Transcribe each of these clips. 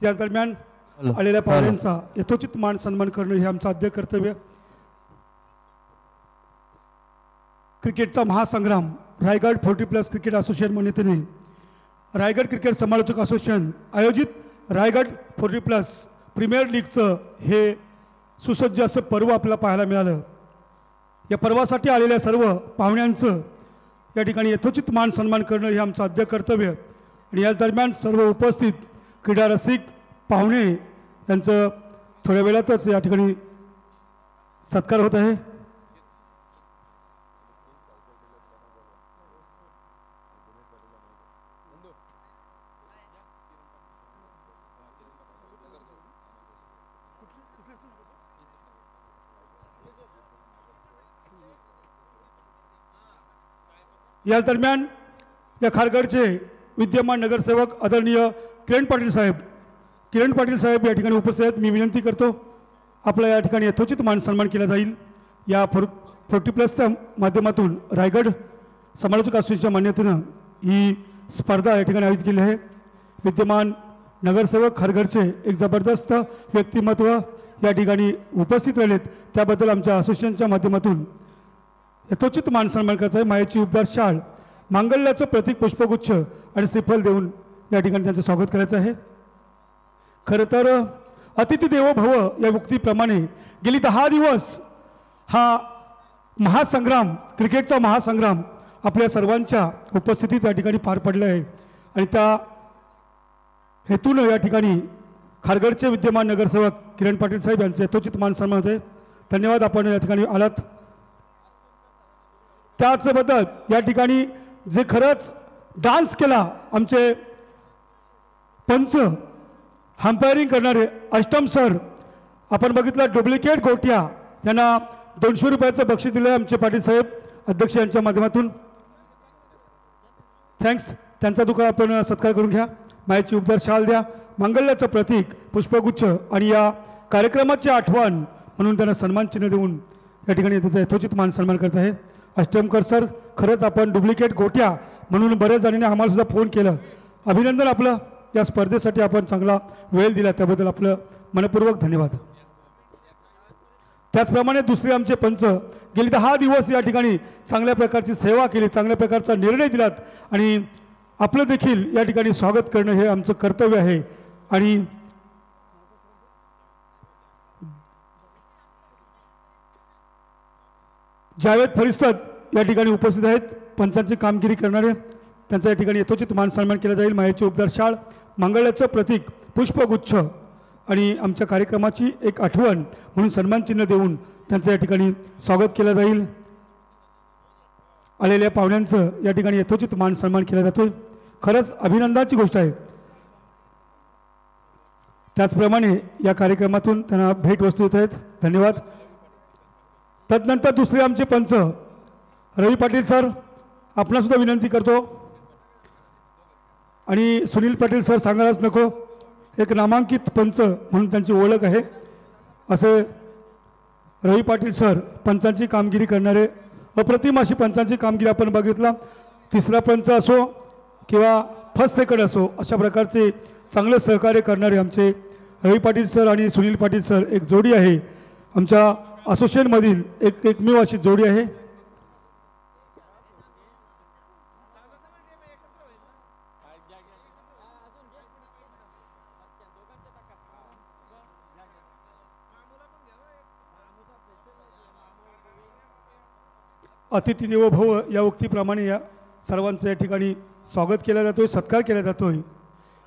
याच दरम्यान आलेल्या पाहुण्यांचा यथोचित मान सन्मान करणं हे आमचं आद्य कर्तव्य। क्रिकेटचा महासंग्राम रायगड 40+ क्रिकेट असोसिएशन मान्यतेने रायगड क्रिकेट समालोचक असोसिएशन आयोजित रायगड 40+ प्रीमियर लीगचं हे सुसज्ज असं पर्व आपल्याला पाहायला मिळालं। या पर्वासाठी आलेल्या सर्व पाहुण्यांचं या ठिकाणी यथोचित मान सन्मान करणं हे आमचं आद्य कर्तव्य आणि याच दरम्यान सर्व उपस्थित क्रीडा रसिक पाहुणे यांचं थोड्या वेळातच या ठिकाणी सत्कार होत आहे। याच दरम्यान या खारगडचे विद्यमान नगरसेवक आदरणीय किरण पाटील साहेब या ठिकाणी उपस्थित आहेत। मी विनंती करतो आपला या ठिकाणी यथोचित मान सन्मान केला जाईल। या 40+च्या माध्यमातून रायगड समालोचक असोसिएशनच्या मान्यतेनं ही स्पर्धा या ठिकाणी आयोजित केली आहे। विद्यमान नगरसेवक खारगडचे एक जबरदस्त व्यक्तिमत्व या ठिकाणी उपस्थित राहिलेत, त्याबद्दल आमच्या असोसिएशनच्या माध्यमातून यथोचित मान सन्मान करायचा आहे। मायेची उबदार शाळ मांगल्याचं प्रतीक पुष्पगुच्छ आणि श्रीफल देऊन या ठिकाणी त्यांचं स्वागत करायचं आहे। खरं तर अतिथी देवो भव या उक्तीप्रमाणे गेली 10 दिवस हा महासंग्राम क्रिकेटचा महासंग्राम आपल्या सर्वांच्या उपस्थितीत या ठिकाणी पार पडला आहे आणि त्या हेतूनं या ठिकाणी खारगडचे विद्यमान नगरसेवक किरण पाटील साहेब यांचे यथोचित मान सन्मान होते। धन्यवाद, आपण या ठिकाणी आलात। त्याचबद्दल या ठिकाणी जे खरंच डान्स केला आमचे पंच हंपायरिंग करणारे अष्टम सर, आपण बघितलं डुप्लिकेट गोट्या यांना 200 रुपयाचं बक्षीस दिलं आमचे पाटील साहेब अध्यक्ष यांच्या माध्यमातून। थँक्स, त्यांचा दुका आपण सत्कार करून घ्या। मायेची उबदार शाल द्या, मांगल्याचं प्रतीक पुष्पगुच्छ आणि या कार्यक्रमाची आठवण म्हणून त्यांना सन्मान चिन्ह देऊन या ठिकाणी त्याचा यथोचित मान सन्मान करत आहे। अष्टमकर सर, खरंच आपण डुप्लिकेट गोट्या म्हणून बऱ्याच जणांनी आम्हाला सुद्धा फोन केलं, अभिनंदन आपलं। या स्पर्धेसाठी आपण चांगला वेळ दिला त्याबद्दल आपलं मनपूर्वक धन्यवाद। त्याचप्रमाणे दुसरे आमचे पंच गेली 10 दिवस या ठिकाणी चांगल्या प्रकारची सेवा केली, चांगल्या प्रकारचा निर्णय दिलात आणि आपलं देखील या ठिकाणी स्वागत करणं हे आमचं कर्तव्य आहे। आणि जावेद फरिसद या ठिकाणी उपस्थित आहेत, पंचांची कामगिरी करणारे, त्यांचा या ठिकाणी यथोचित मान सन्मान केला जाईल। मायेची उबदार शाळ मंगळाचं प्रतीक पुष्पगुच्छ आणि आमच्या कार्यक्रमाची एक आठवण म्हणून सन्मान चिन्ह देऊन त्यांचं या ठिकाणी स्वागत केलं जाईल। आलेल्या पाहुण्यांचं या ठिकाणी यथोचित मान सन्मान केला जातोय, खरंच अभिनंदनाची गोष्ट आहे। त्याचप्रमाणे या कार्यक्रमातून त्यांना भेटवस्तू येत आहेत, धन्यवाद। तदनंतर दुसरे आमचे पंच रवी पाटील सर, आपणासुद्धा विनंती करतो आणि सुनील पाटील सर सांगायलाच नको, एक नामांकित पंच म्हणून त्यांची ओळख आहे असे रवी पाटील सर पंचांची कामगिरी करणारे, अप्रतिम अशी पंचांची कामगिरी आपण बघितला। तिसरा पंच असो किंवा फर्स्ट सेकंड असो, अशा प्रकारचे चांगले सहकार्य करणारे आमचे रवी पाटील सर आणि सुनील पाटील सर एक जोडी आहे, आमच्या असोसिएशनमधील एकमेव अशी जोडी आहे। अतिथी देवो भव या उक्तीप्रमाणे या सर्वांचं या ठिकाणी स्वागत केलं जातोय, सत्कार केला जातोय।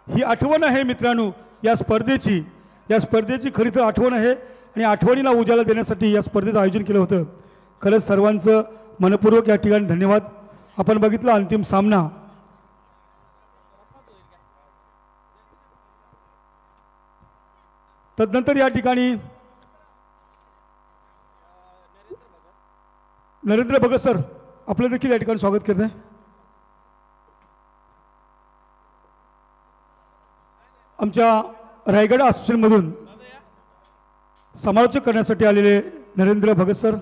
ही आठवण आहे मित्रांनो या स्पर्धेची खरी तर आठवण आहे आणि आठवणीला उजाला देण्यासाठी या स्पर्धेचं आयोजन केलं होतं। खरंच सर्वांचं मनपूर्वक या ठिकाणी धन्यवाद। आपण बघितला अंतिम सामना, तदनंतर या ठिकाणी नरेंद्र भगत सर आपलं देखील या ठिकाणी स्वागत करत आहे। आमच्या रायगड असोसिएशनमधून समालोचक करण्यासाठी आलेले नरेंद्र भगत सर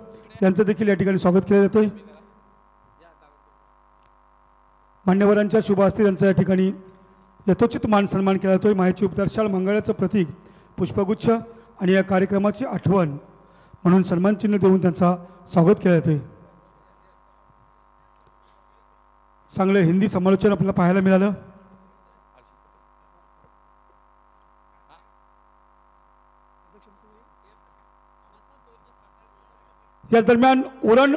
यांचं देखील या ठिकाणी स्वागत केलं जातोय। मान्यवरांच्या शुभ हस्ते त्यांचं या ठिकाणी यथोचित मान सन्मान केला जातोय। माहिती उपचार शाल मंगळाचं प्रतीक पुष्पगुच्छ आणि या कार्यक्रमाची आठवण म्हणून सन्मान चिन्ह देऊन त्यांचा स्वागत केलं जाते। चांगले हिंदी समालोचन आपल्याला पाहायला मिळालं। या दरम्यान उरण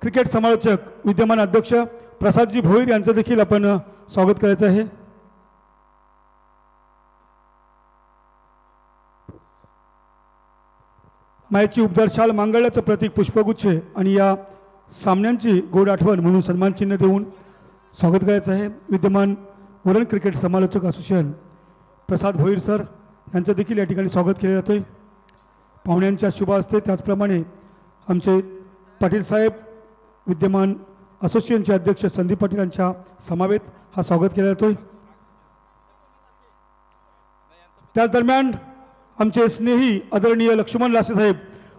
क्रिकेट समालोचक विद्यमान अध्यक्ष प्रसादजी भोईर यांचं देखील आपण स्वागत करायचं आहे। मायची उपदार शाल मांगल्याचं प्रतीक पुष्पगुच्छ आणि या सामन्यांची गोड आठवण म्हणून सन्मान चिन्ह देऊन स्वागत करायचं आहे। विद्यमान उरण क्रिकेट समालोचक असोसिएशन प्रसाद भोईर सर यांचं देखील या ठिकाणी स्वागत केले जातोय। पाहुण्यांच्या शुभ असते त्याचप्रमाणे आमचे पाटील साहेब विद्यमान असोसिएशनचे अध्यक्ष संदीप पाटील यांच्या समवेत हा स्वागत केला जातोय। त्याच दरम्यान आमचे स्नेही आदरणीय लक्ष्मण लासे साहेब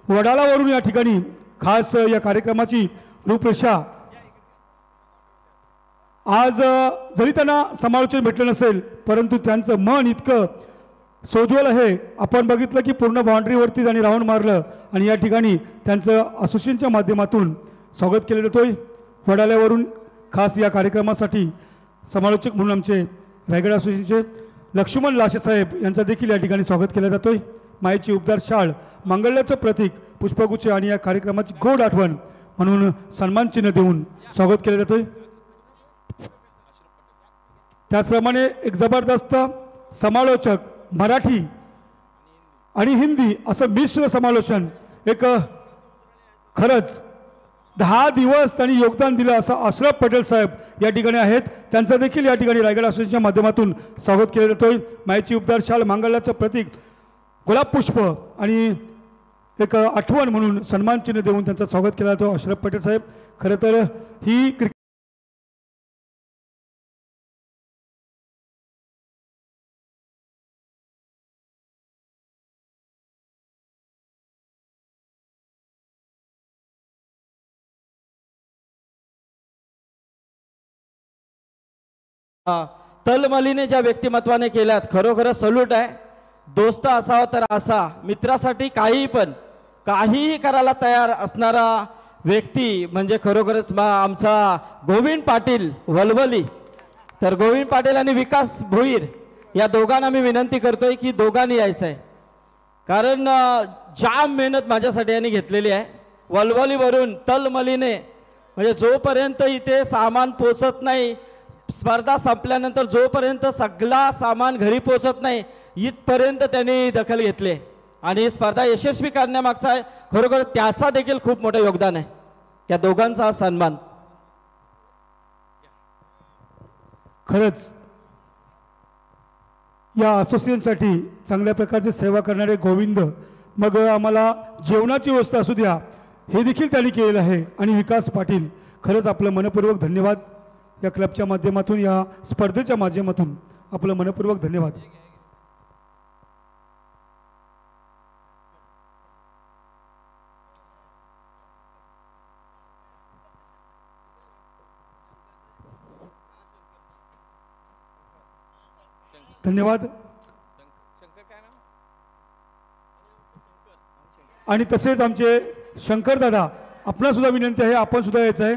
वडालावरून या ठिकाणी खास या कार्यक्रमाची रूपरेषा आज जरी त्यांना समालोचन भेटलं नसेल परंतु त्यांचं मन इतकं सोज्वल आहे। आपण बघितलं की पूर्ण बाउंड्रीवरती त्यांनी राऊंड मारलं आणि या ठिकाणी त्यांचं असोसिएशनच्या माध्यमातून स्वागत केलं जातोय। वडाल्यावरून खास या कार्यक्रमासाठी समालोचक म्हणून आमचे रायगड असोसिएशनचे लक्ष्मण लाशे साहेब यांचा देखील या ठिकाणी स्वागत केलं जातोय। मायेची उपदार शाळ मंगल्याचं प्रतीक पुष्पगुच्छ आणि या कार्यक्रमाची गोड आठवण म्हणून सन्मान चिन्ह देऊन स्वागत केलं जातोय। त्याचप्रमाणे एक जबरदस्त समालोचक मराठी आणि हिंदी असं मिश्र समालोचन एक खरंच 10 दिवस त्यांनी योगदान दिलं असं अशरफ पटेल साहेब या ठिकाणी आहेत। त्यांचं देखील या ठिकाणी रायगड असोसिएशनच्या माध्यमातून स्वागत केलं जातोय। मायेची उपदार शाल मांगल्याचं प्रतीक गुलाब पुष्प आणि एक आठवण म्हणून सन्मान चिन्ह देऊन त्यांचं स्वागत केलं जातं अशरफ पटेल साहेब। खरं तर ही तलमलीने ज्या व्यक्तिमत्वाने केल्यात खरोखर सल्यूट आहे। दोस्त असावा तर असा मित्रासाठी काहीही करायला तयार असणारा व्यक्ती म्हणजे खरोखरच आमचा गोविंद पाटील वलवली। तर गोविंद पाटील आणि विकास भोईर या दोघांना मी विनंती करतोय की दोघांनी यायचं आहे, कारण जाम मेहनत माझ्यासाठी यांनी घेतलेली आहे। वलवलीवरून तलमलीने म्हणजे जोपर्यंत इथे सामान पोचत नाही, स्पर्धा संपल्यानंतर जोपर्यंत सगळा सामान घरी पोचत नाही इथपर्यंत त्यांनी दखल घेतली आणि स्पर्धा यशस्वी करण्यामागचा खरोखर त्याचा देखील खूप मोठं योगदान आहे। त्या दोघांचा सन्मान खरंच या असोसिएशनसाठी चांगल्या प्रकारची सेवा करणारे गोविंद, मग आम्हाला जेवणाची व्यवस्था असू द्या हे देखील त्यांनी केलेलं आहे। आणि विकास पाटील खरंच आपलं मनपूर्वक धन्यवाद। या क्लबच्या माध्यमातून या स्पर्धेच्या माध्यमातून आपलं मनपूर्वक धन्यवाद। धन्यवाद। आणि तसेच आमचे शंकर दादा आपणा सुद्धा विनंती आहे, आपण सुद्धा यायचं आहे।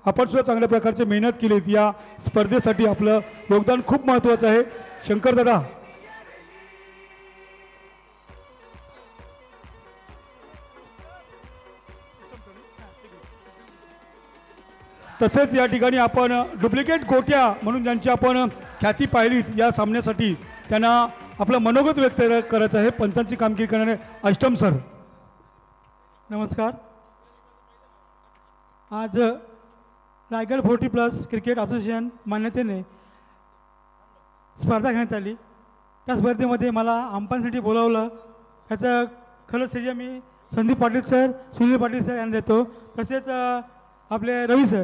आपण सुद्धा चांगल्या प्रकारची मेहनत केली या स्पर्धेसाठी, आपलं योगदान खूप महत्त्वाचं आहे। शंकर दादा तसेच या ठिकाणी आपण डुप्लिकेट गोट्या म्हणून ज्यांची आपण ख्याती पाहिलीत या सामन्यासाठी त्यांना आपलं मनोगत व्यक्त करायचं आहे। पंचांची कामगिरी करणारे अष्टम सर नमस्कार। आज रायगड 40+ क्रिकेट असोसिएशन मान्यतेने स्पर्धा घेण्यात आली। त्या स्पर्धेमध्ये मला अंपायरसाठी बोलावलं, त्याचं खरं श्रेय मी संदीप पाटील सर, सुनील पाटील सर यांना देतो। तसेच आपले रवी सर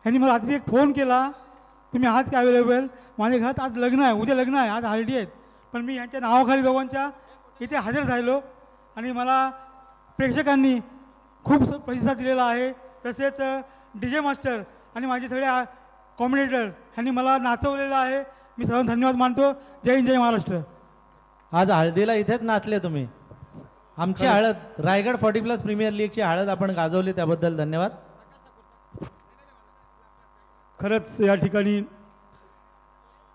यांनी मला रात्री एक फोन केला, तुम्ही आहात का अवेलेबल? माझ्या घरात आज लग्न आहे, उद्या लग्न आहे, आज हॉलिडे आहेत, पण मी यांच्या नावाखाली दोघांच्या इथे हजर झालो आणि मला प्रेक्षकांनी खूप प्रतिसाद दिलेला आहे। तसेच DJ मास्टर आणि माझे सगळे कॉमेडिएटर ह्यांनी मला नाचवलेलं आहे मी सर्वांना धन्यवाद मानतो. जय हिंद, जय महाराष्ट्र. आज हळदीला इथेच नाचले तुम्ही. आमची हळद रायगड 40+ प्रीमियर लीगची हळद आपण गाजवली, त्याबद्दल धन्यवाद. खरंच या ठिकाणी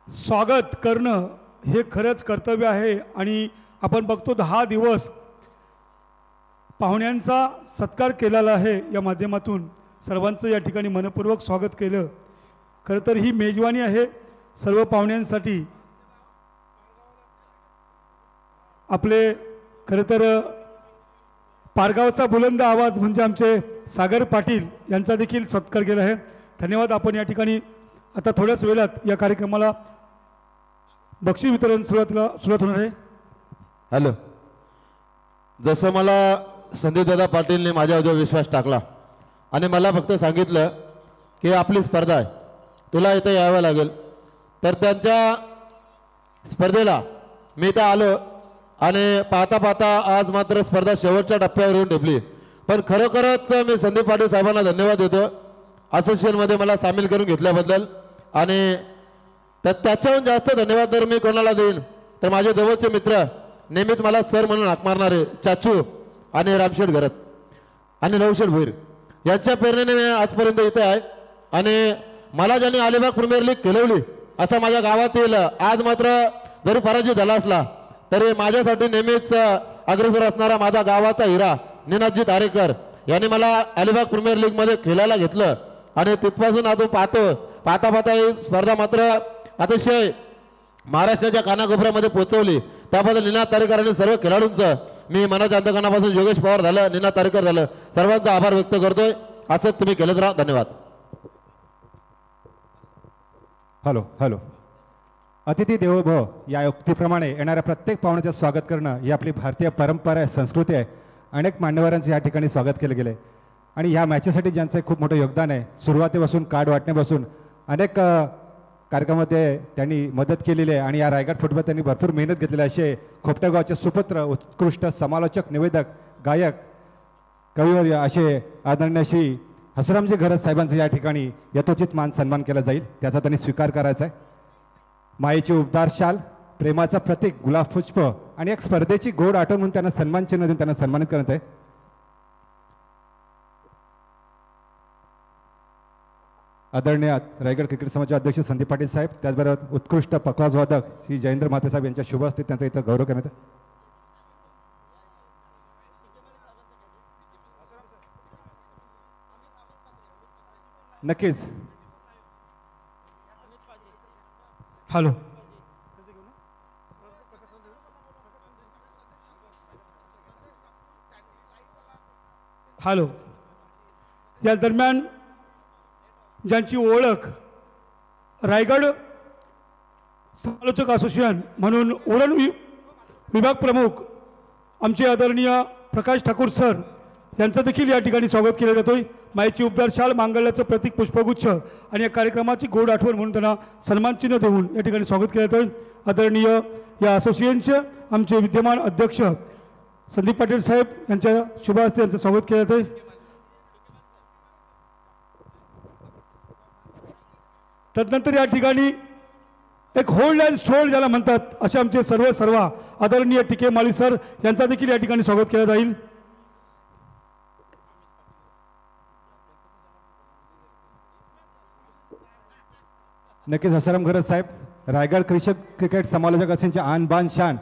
स्वागत करणं हे खरंच कर्तव्य आहे. आणि आपण बघतो 10 दिवस पाहुण्यांचा सत्कार केलेला आहे. या माध्यमातून सर्वांचं या ठिकाणी मनपूर्वक स्वागत केलं. खरं तर ही मेजवानी आहे सर्व पाहुण्यांसाठी. आपले खरं तर पारगावचा बुलंद आवाज म्हणजे आमचे सागर पाटील यांचा देखील सत्कार केला आहे. धन्यवाद. आपण या ठिकाणी आता थोड्याच वेळात या कार्यक्रमाला बक्षीस वितरण सुरुवात होणार आहे. हॅलो, जसं मला संदीपदादा पाटीलने माझ्यावर विश्वास टाकला आणि मला फक्त सांगितलं की आपली स्पर्धा आहे, तुला इथं यावं लागेल, तर त्यांच्या स्पर्धेला मी इथं आलो. आणि पाहता पाहता आज मात्र स्पर्धा शेवटच्या टप्प्यावर येऊन ठेपली. पण खरोखरच मी संदीप पाटील साहेबांना धन्यवाद देतो असोसिएशनमध्ये मला सामील करून घेतल्याबद्दल. आणि त्याच्याहून जास्त धन्यवाद जर मी कोणाला देईन तर माझे जवळचे मित्र, नेहमीच मला सर म्हणून हाक मारणारे चाचू आणि रामशेठ घरत आणि नवशेठ भोईर यांच्या प्रेरणेने मी आजपर्यंत इथे आहे. आणि मला ज्यांनी अलिबाग प्रीमियर लीग खेळवली असा माझ्या गावातील आज मात्र जरी पराजय झाला असला तरी माझ्यासाठी नेहमीच अग्रेसर असणारा माझा गावाचा हिरा निनादजी तारेकर यांनी मला अलिबाग प्रीमियर लीगमध्ये खेळायला घेतलं. आणि तिथपासून आता पाहता पाहता ही स्पर्धा मात्र अतिशय महाराष्ट्राच्या कानाकोपऱ्यामध्ये पोहोचवली. त्याबद्दल निनाद तारेकर आणि सर्व खेळाडूंचं मी मनाच्या अंतकरणापासून योगेश पवार झालं, निनाद तारेकर झालं, सर्वांचा आभार व्यक्त करतोय. असंच तुम्ही केलंच राहा. धन्यवाद. Hello hello. अतिथी देवो भव या युक्तीप्रमाणे येणाऱ्या प्रत्येक पाहुण्याचं स्वागत करणं ही आपली भारतीय परंपरा आहे, संस्कृती आहे. अनेक मान्यवरांचं या ठिकाणी स्वागत केलं गेलं आहे. आणि ह्या मॅचेसाठी ज्यांचं खूप मोठं योगदान आहे, सुरुवातीपासून कार्ड वाटण्यापासून अनेक कार्यक्रमामध्ये त्यांनी मदत केलेली आहे. आणि या रायगड फुटबॉल त्यांनी भरपूर मेहनत घेतलेली आहे. असे खोपटेगावचे सुपुत्र, उत्कृष्ट समालोचक, निवेदक, गायक, कविवर्य असे आदरणीय श्री हसरामजी घरत साहेबांचा या ठिकाणी यथोचित मान सन्मान केला जाईल, त्याचा त्यांनी स्वीकार करायचा आहे. मायेची उबदार शाल, प्रेमाचा प्रतीक गुलाब पुष्प आणि एक स्पर्धेची गोड आठवण म्हणून त्यांना सन्मान चिन्ह देऊन त्यांना सन्मानित करत आहे. आदरणीय रायगड क्रिकेट समाजाचे अध्यक्ष संदीप पाटील साहेब, त्याचबरोबर उत्कृष्ट पखवाज वादक श्री जयेंद्र म्हात्रे साहेब यांच्या शुभ हस्ते त्यांचा इथं गौरव करण्यात आहे. नक्कीच. हॅलो. हॅलो. या दरम्यान ज्यांची ओळख रायगड समालोचक असोसिएशन म्हणून उरण विभाग प्रमुख आमचे आदरणीय प्रकाश ठाकूर सर यांचं देखील या ठिकाणी स्वागत केलं जातोय. मायेची उबदार शाल, मांगल्याचं प्रतीक पुष्पगुच्छ आणि या कार्यक्रमाची गोड आठवण म्हणून त्यांना सन्मानचिन्ह देऊन या ठिकाणी स्वागत केलं जातोय. आदरणीय या असोसिएशनचे आमचे विद्यमान अध्यक्ष संदीप पाटील साहेब यांच्या शुभ हस्ते यांचं स्वागत केलं जातंय. तदनंतर या ठिकाणी एक होल्ड अँड शोल्ड ज्याला म्हणतात असे आमचे सर्व आदरणीय टिके माळी सर यांचा देखील या ठिकाणी स्वागत केलं जाईल. नक्कीच. हसराम घरत साहेब रायगड क्रिकेट समालोचक असण्याचे आन बान शान,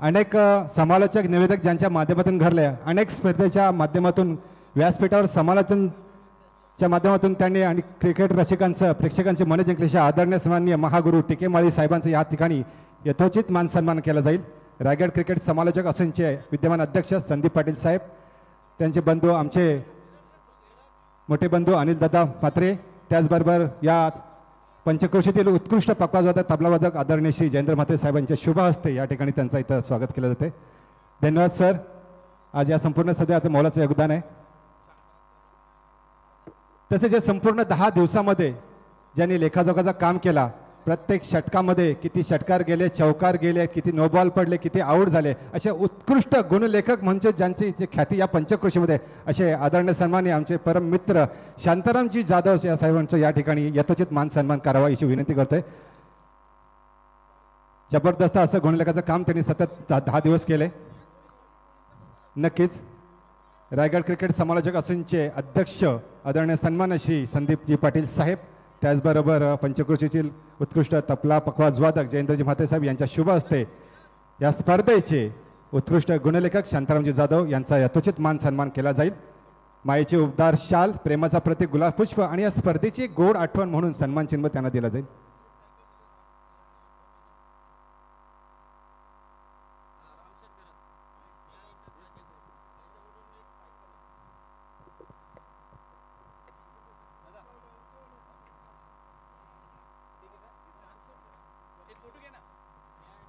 अनेक समालोचक निवेदक ज्यांच्या माध्यमातून घडले, अनेक स्पर्धेच्या माध्यमातून व्यासपीठावर समालोचनच्या माध्यमातून त्यांनी आणि क्रिकेट रसिकांचं, प्रेक्षकांचे मन जिंकल्याचे आदरणीय सन्माननीय महागुरू टिके माळी साहेबांचं या ठिकाणी यथोचित मान सन्मान केला जाईल. रायगड क्रिकेट समालोचक असण्याचे विद्यमान अध्यक्ष संदीप पाटील साहेब, त्यांचे बंधू आमचे मोठे बंधू अनिलदादा म्हात्रे, त्याचबरोबर या पंचक्रोशीतील उत्कृष्ट पखवाजवादक, तबलावादक आदरणीय श्री जयेंद्र म्हात्रे साहेबांच्या शुभ हस्ते या ठिकाणी त्यांचं इथं स्वागत केलं जाते. धन्यवाद सर. आज या संपूर्ण सध्याचं मोलाचं योगदान आहे. तसेच या संपूर्ण 10 दिवसामध्ये ज्यांनी लेखाजोखाचं काम केला, प्रत्येक षटकामध्ये किती षटकार गेले, चौकार गेले, किती नो बॉल पडले, किती आऊट झाले, असे उत्कृष्ट गुणलेखक म्हणजे ज्यांची जे ख्याती या पंचक्रोशीमध्ये, असे आदरणीय सन्माननीय आमचे परम मित्र शांतारामजी जाधव या साहेबांचं या ठिकाणी यथोचित मान सन्मान करावा अशी विनंती करतोय. जबरदस्त असं गुणलेखाचं काम त्यांनी सतत 10 दिवस केले. नक्कीच रायगड क्रिकेट समालोचक असोसिएशनचे अध्यक्ष आदरणीय सन्मान्य श्री संदीपजी पाटील साहेब, त्याचबरोबर पंचक्रोशीतील उत्कृष्ट तबला पखवाज वादक जयेंद्रजी म्हात्रे साहेब यांच्या शुभ हस्ते या स्पर्धेचे उत्कृष्ट गुणलेखक शांतारामजी जाधव यांचा यथोचित मान सन्मान केला जाईल. मायेचे उबदार शाल, प्रेमाचा प्रतीक गुलाब पुष्प आणि या स्पर्धेची गोड आठवण म्हणून सन्मान चिन्ह त्यांना दिला जाईल.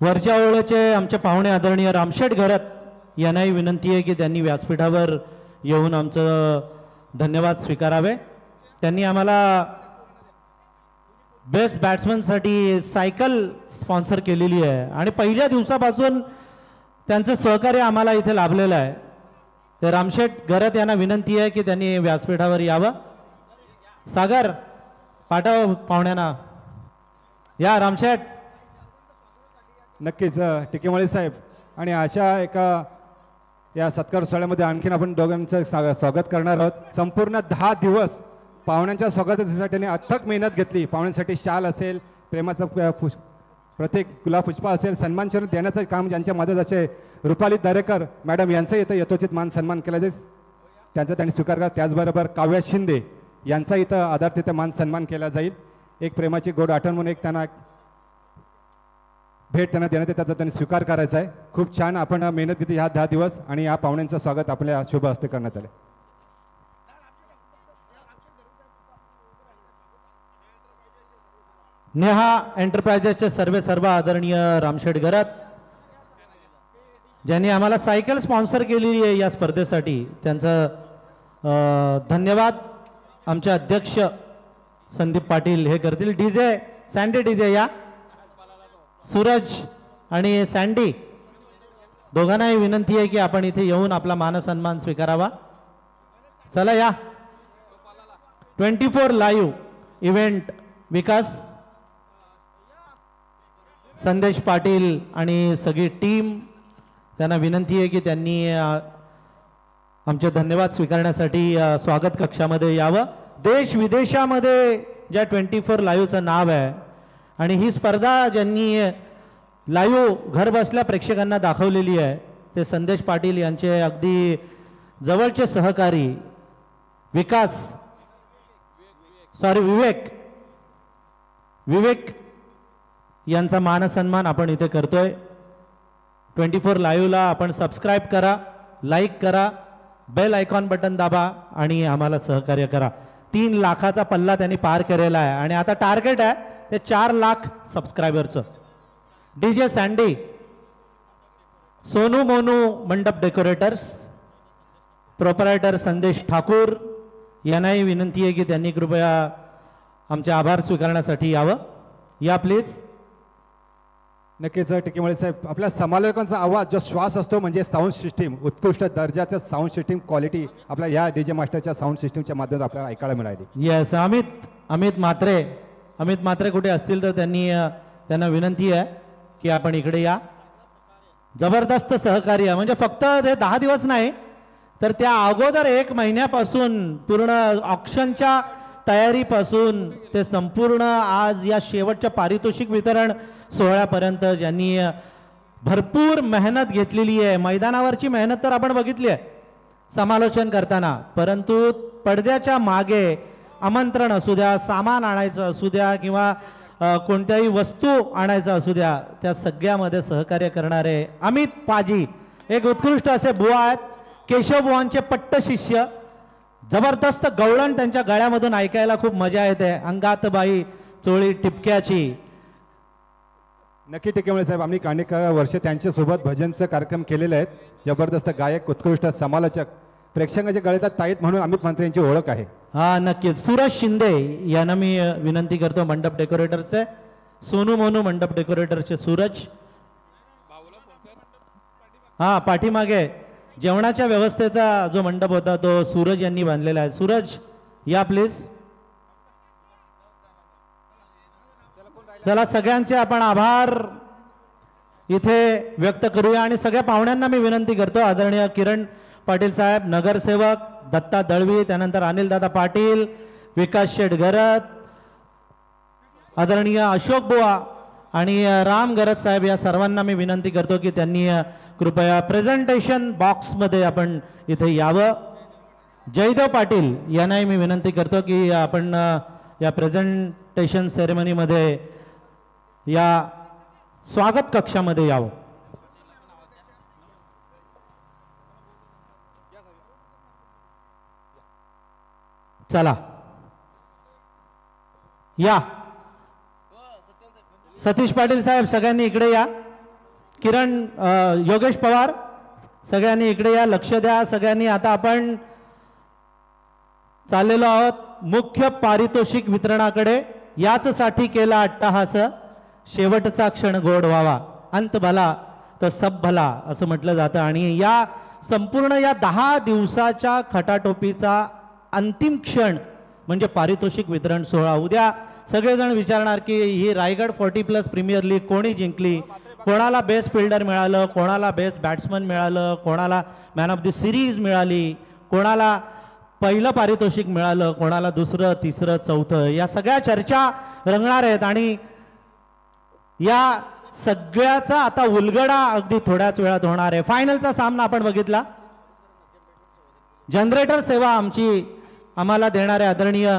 वरच्या ओळीचे आमचे पाहुणे आदरणीय रामशेठ घरत यांनाही विनंती आहे की त्यांनी व्यासपीठावर येऊन आमचं धन्यवाद स्वीकारावे. त्यांनी आम्हाला बेस्ट बॅट्समनसाठी सायकल स्पॉन्सर केलेली आहे आणि पहिल्या दिवसापासून त्यांचं सहकार्य आम्हाला इथे लाभलेलं आहे. तर रामशेठ घरत यांना विनंती आहे की त्यांनी व्यासपीठावर यावं. सागर पाठव पाहुण्यांना. या रामशेठ. नक्कीच टिकेमाळी साहेब, आणि अशा एका या सत्कार सोहळ्यामध्ये आणखीन आपण दोघांचं स्वागत करणार आहोत. संपूर्ण 10 दिवस पाहुण्यांच्या स्वागतासाठी त्यांनी अथक मेहनत घेतली. पाहुण्यांसाठी शाल असेल, प्रेमाचं प्रत्येक गुलाब पुष्पा असेल, सन्मान चिन्ह देण्याचं काम ज्यांच्या मदत असे रुपाली दरेकर मॅडम यांचा इथं यथोचित मान सन्मान केला जाईल, त्यांचा त्यांनी स्वीकार करा. त्याचबरोबर काव्या शिंदे यांचा इथं आधार तिथं मान सन्मान केला जाईल. एक प्रेमाची गोड आठवण म्हणून एक त्यांना भेट त्यांना देण्यात त्याचा त्यांनी स्वीकार करायचा आहे. खूप छान आपण मेहनत घेतली ह्या 10 दिवस आणि या पाहुण्यांचं स्वागत आपल्या शुभ हस्ते करण्यात आले. नेहा एंटरप्राइजेसचे सर्व आदरणीय रामशेठ घरत ज्यांनी आम्हाला सायकल स्पॉन्सर केलेली आहे या स्पर्धेसाठी, त्यांचं धन्यवाद. आमचे अध्यक्ष संदीप पाटील हे करतील. डीजे सँडी डीजे या. सूरज आणि सँडी दोघांनाही विनंती आहे की आपण इथे येऊन आपला मानसन्मान स्वीकारावा. चला या. 24 लाईव्ह इव्हेंट विकास, संदेश पाटील आणि सगळी टीम, त्यांना विनंती आहे की त्यांनी आमचे धन्यवाद स्वीकारण्यासाठी स्वागत कक्षामध्ये यावं. देश विदेशामध्ये ज्या 24 लाईव्हचं नाव आहे आणि ही स्पर्धा ज्यांनी लाईव्ह घर बसल्या प्रेक्षकांना दाखवलेली आहे ते संदेश पाटील यांचे अगदी जवळचे सहकारी विवेक यांचा मानसन्मान आपण इथे करतोय. 24 लाईव्हला आपण सबस्क्राईब करा, लाईक करा, बेल आयकॉन बटन दाबा आणि आम्हाला सहकार्य करा. 3 लाखाचा पल्ला त्यांनी पार केलेला आहे आणि आता टार्गेट आहे ते 4 लाख सबस्क्रायबरचं. डीजे सँडी, सोनू मोनू मंडप डेकोरेटर्स, प्रोपरायटर संदेश ठाकूर यांनाही विनंती आहे की त्यांनी कृपया आमचे आभार स्वीकारण्यासाठी यावं. या प्लीज. नक्कीच टिकेमाळी साहेब, आपल्या समालोचकांचा आवाज जो श्वास असतो म्हणजे साऊंड सिस्टीम, उत्कृष्ट दर्जाचं साऊंड सिस्टीम क्वालिटी आपल्या या डीजे मास्टरच्या साऊंड सिस्टीमच्या माध्यमातून आपल्याला ऐकायला मिळाली. येस. अमित मात्रे कुठे असतील तर त्यांना विनंती आहे की आपण इकडे या. जबरदस्त सहकार्य, म्हणजे फक्त ते 10 दिवस नाही तर त्या अगोदर 1 महिन्यापासून पूर्ण ऑक्शनच्या तयारीपासून ते संपूर्ण आज या शेवटच्या पारितोषिक वितरण सोहळ्यापर्यंत ज्यांनी भरपूर मेहनत घेतलेली आहे. मैदानावरची मेहनत तर आपण बघितली आहे समालोचन करताना, परंतु पडद्याच्या मागे आमंत्रण असू द्या, सामान आणायचं असू द्या किंवा कोणत्याही वस्तू आणायचं असू द्या, त्या सगळ्यामध्ये सहकार्य करणारे अमित पाजी एक उत्कृष्ट असे बुवा आहेत. केशव बुवांचे पट्ट शिष्य. जबरदस्त गवळण त्यांच्या गळ्यामधून ऐकायला खूप मजा येते. अंगात बाई चोळी टिपक्याची. नक्की टिकेमाळे साहेब, आम्ही अनेक वर्ष त्यांच्यासोबत भजनचं कार्यक्रम केलेले आहेत. जबरदस्त गायक, उत्कृष्ट समालोचक, प्रेक्षकांच्या गळ्यात ताईत म्हणून अमित म्हात्रे यांची ओळख आहे. हा नक्कीच. सूरज शिंदे यांना मी विनंती करतो मंडप डेकोरेटरचे. सोनू मोनू मंडप डेकोरेटरचे सूरज. हा पाठीमागे जेवणाच्या व्यवस्थेचा जो मंडप होता तो सूरज यांनी बांधलेला आहे. सूरज या प्लीज. चला सगळ्यांचे आपण आभार इथे व्यक्त करूया आणि सगळ्या पाहुण्यांना मी विनंती करतो, आदरणीय किरण पाटील साहेब नगरसेवक, दत्ता दळवी, त्यानंतर अनिलदादा पाटील, विकास शेठ गरत, आदरणीय अशोक बुवा आणि राम गरत साहेब, या सर्वांना मी विनंती करतो की त्यांनी कृपया प्रेझेंटेशन बॉक्समध्ये आपण इथे यावं. जयदेव पाटील यांनाही मी विनंती करतो की आपण या प्रेझेंटेशन सेरेमनीमध्ये या स्वागत कक्षामध्ये यावं. चला या. सतीश पाटील साहेब सगळ्यांनी इकडे या. किरण योगेश पवार सगळ्यांनी इकडे या, लक्ष द्या सगळ्यांनी. आता आपण चाललेलो आहोत मुख्य पारितोषिक वितरणाकडे. याचसाठी केला अट्टाहास, शेवटचा क्षण गोड व्हावा, अंत भला तर सब भला असं म्हटलं जातं. आणि या संपूर्ण या 10 दिवसाच्या खटाटोपीचा अंतिम क्षण म्हणजे पारितोषिक वितरण सोहळा. उद्या सगळेजण विचारणार की ही रायगड 40+ प्रीमियर लीग कोणी जिंकली, कोणाला बेस्ट फिल्डर मिळालं, कोणाला बेस्ट बॅट्समन मिळालं, कोणाला मॅन ऑफ द सिरीज मिळाली, कोणाला पहिलं पारितोषिक मिळालं, कोणाला दुसरं, तिसरं, चौथं. या सगळ्या चर्चा रंगणार आहेत आणि या सगळ्याचा आता उलगडा अगदी थोड्याच वेळात होणार आहे. फायनलचा सामना आपण बघितला. जनरेटर सेवा आम्हाला देणारे आदरणीय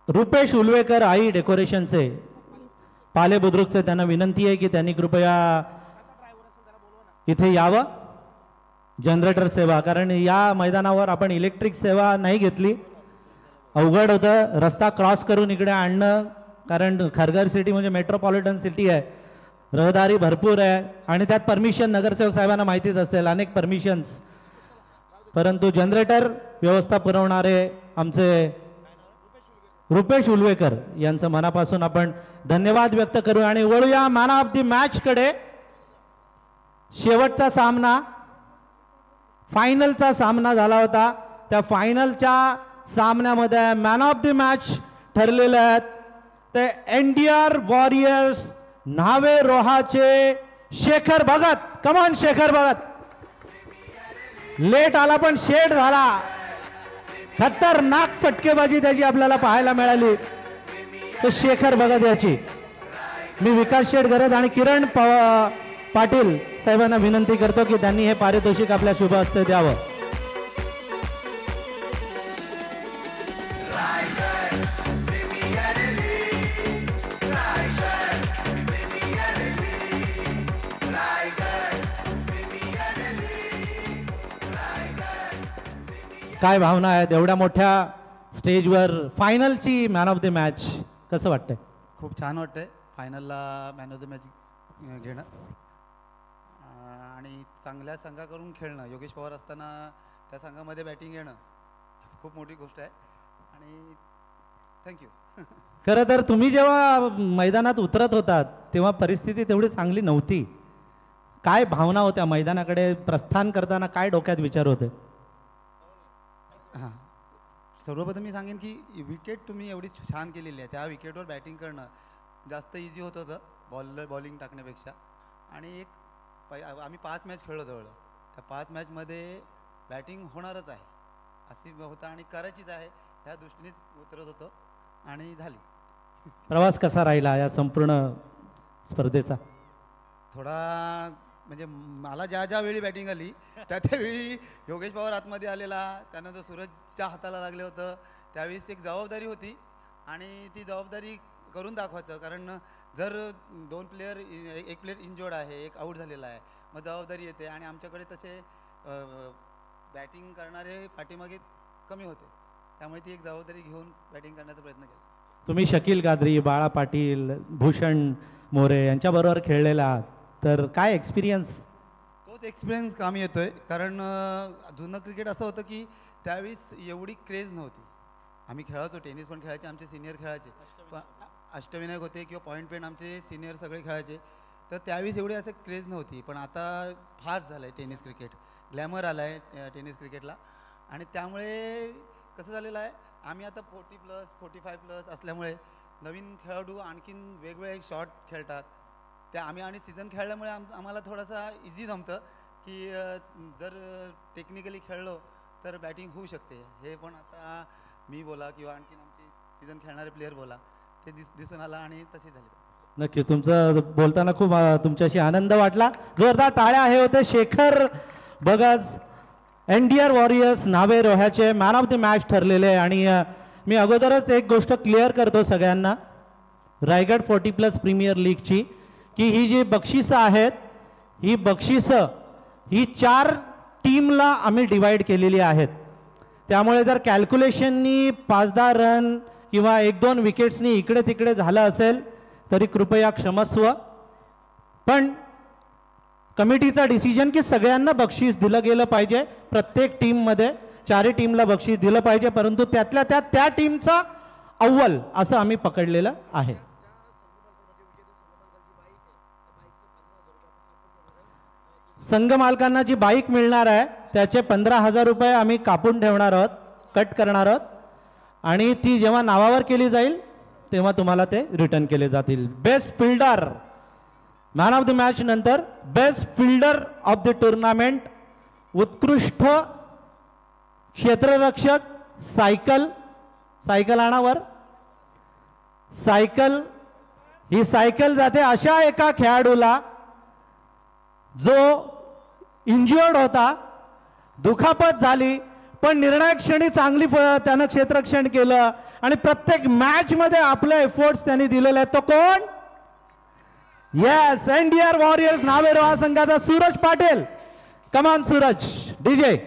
रुपेश उलवेकर आई डेकोरेशनचे, पाले बुद्रुकचे, त्यांना विनंती आहे की त्यांनी कृपया इथे यावं. जनरेटर सेवा, कारण या मैदानावर आपण इलेक्ट्रिक सेवा नाही घेतली, अवघड होतं रस्ता क्रॉस करून इकडे आणणं, कारण खारघर सिटी म्हणजे मेट्रोपॉलिटन सिटी आहे, रहदारी भरपूर आहे आणि त्यात परमिशन नगरसेवक साहेबांना माहितीच असेल, अनेक परमिशन्स. परंतु जनरेटर व्यवस्था पुरवणारे आमचे रुपेश उलवेकर यांचं मनापासून आपण धन्यवाद व्यक्त करू आणि वळूया मॅन ऑफ द मॅच कडे. शेवटचा सामना, फायनलचा सामना झाला होता. त्या फायनलच्या सामन्यामध्ये मॅन ऑफ द मॅच ठरलेले आहेत ते एनडीआर वॉरियर्स न्हावे रोहाचे शेखर भगत. कमान शेखर भगत, लेट आला पण शेट झाला. खतरनाक फटकेबाजी त्याची आपल्याला पाहायला मिळाली. तर शेखर भगत याची मी विकास शेठ गरज आणि किरण पाटील साहेबांना विनंती करतो की त्यांनी हे पारितोषिक आपल्या शुभ हस्ते द्यावं. काय भावना आहेत एवढ्या मोठ्या स्टेजवर फायनलची मॅन ऑफ द मॅच, कसं वाटतंय? खूप छान वाटतंय फायनलला मॅन ऑफ द मॅच घेणं आणि चांगल्या संघाकडून खेळणं. योगेश पवार असताना त्या संघामध्ये बॅटिंग घेणं खूप मोठी गोष्ट आहे आणि थँक्यू. खरं तर तुम्ही जेव्हा मैदानात उतरत होतात तेव्हा परिस्थिती तेवढी चांगली नव्हती. काय भावना होत्या मैदानाकडे प्रस्थान करताना, काय डोक्यात विचार होते? हां, सर्वप्रथम मी सांगेन की विकेट तुम्ही एवढी छान केलेली आहे, त्या विकेटवर बॅटिंग करणं जास्त इझी होत होतं बॉलिंग टाकण्यापेक्षा. आणि आम्ही 5 मॅच खेळलो जवळ, त्या 5 मॅचमध्ये बॅटिंग होणारच आहे अशी होतं आणि करायचीच आहे ह्या दृष्टीनेच उतरत होतो आणि झाली. प्रवास कसा राहिला या संपूर्ण स्पर्धेचा? थोडा म्हणजे मला ज्या ज्या वेळी बॅटिंग आली त्यावेळी योगेश पवार आतमध्ये आलेला, त्यानंतर सूरजच्या हाताला लागलं होतं, त्यावेळेस एक जबाबदारी होती आणि ती जबाबदारी करून दाखवायचं. कारण जर 2 प्लेयर, एक प्लेयर इंजोर्ड आहे, एक आऊट झालेला आहे, मग जबाबदारी येते आणि आमच्याकडे तसे बॅटिंग करणारे पाठीमागे कमी होते, त्यामुळे ती एक जबाबदारी घेऊन बॅटिंग करण्याचा प्रयत्न केला. तुम्ही शकील कादरी, बाळा पाटील, भूषण मोरे यांच्याबरोबर खेळलेला आहात, तर काय एक्सपिरियन्स? तोच एक्सपिरियन्स कामी येतोय, कारण जुनं क्रिकेट असं होतं की त्यावेळेस एवढी क्रेज नव्हती. आम्ही खेळायचो, टेनिस पण खेळायचे, आमचे सिनियर खेळायचे, अष्टविनायक होते किंवा पॉईंट पेन आमचे सिनियर सगळे खेळायचे, तर त्यावेळेस एवढी असं क्रेज नव्हती. पण आता फास्ट झालं आहे टेनिस क्रिकेट, ग्लॅमर आला आहे टेनिस क्रिकेटला आणि त्यामुळे कसं झालेलं आहे, आम्ही आता 40+, 45+ असल्यामुळे नवीन खेळाडू आणखीन वेगवेगळे शॉट खेळतात त्या आम्ही आणि सीझन खेळल्यामुळे आम्हाला थोडासा इझी जमतं की जर टेक्निकली खेळलो तर बॅटिंग होऊ शकते. हे पण आता मी बोला किंवा आणखीन आमचे सीझन खेळणारे प्लेयर बोला ते दिसून आलं आणि तसे झाले. नक्कीच तुमचं बोलताना खूप तुमच्याशी आनंद वाटला. जोरदार टाळ्या. हे होते शेखर बगस, एनडीआर वॉरियर्स न्हावे रोह्याचे मॅन ऑफ द मॅच ठरलेले. आणि मी अगोदरच एक गोष्ट क्लिअर करतो सगळ्यांना रायगड 40+ प्रीमियर लीगची, की ही जी बक्षिसं आहेत ही बक्षिसं ही 4 टीमला आम्ही डिवाइड केलेली आहेत. त्यामुळे जर कॅल्क्युलेशननी 5-10 रन किंवा 1-2 विकेट्सनी इकडे तिकडे झालं असेल तरी कृपया क्षमस्व. पण कमिटीचा डिसिजन की सगळ्यांना बक्षीस दिलं गेलं पाहिजे. प्रत्येक टीममध्ये 4ही टीमला बक्षीस दिलं पाहिजे, परंतु त्यातल्या त्या टीमचा अव्वल असं आम्ही पकडलेलं आहे. संघ मालकांना जी बाईक मिळणार आहे त्याचे 15,000 रुपये आम्ही कापून ठेवणार आहोत, कट करणार आहोत. आणि ती जेव्हा नावावर केली जाईल तेव्हा तुम्हाला ते रिटर्न केले जातील. Best fielder man of the match नंतर best fielder of the tournament, उत्कृष्ट क्षेत्ररक्षक, सायकल आणावर. ही सायकल जाते अशा एका खेळाडूला जो इंज्युअर्ड होता, दुखापत झाली, पण निर्णायक क्षणी चांगली त्यानं क्षेत्ररक्षण केलं आणि प्रत्येक मॅच मध्ये आपले एफर्ट्स त्यांनी दिलेले आहेत. तो कोण? येस, एनडीआर वॉरियर्स न्हावे रोहा संघाचा सूरज पाटील. कमान सूरज, डीजे.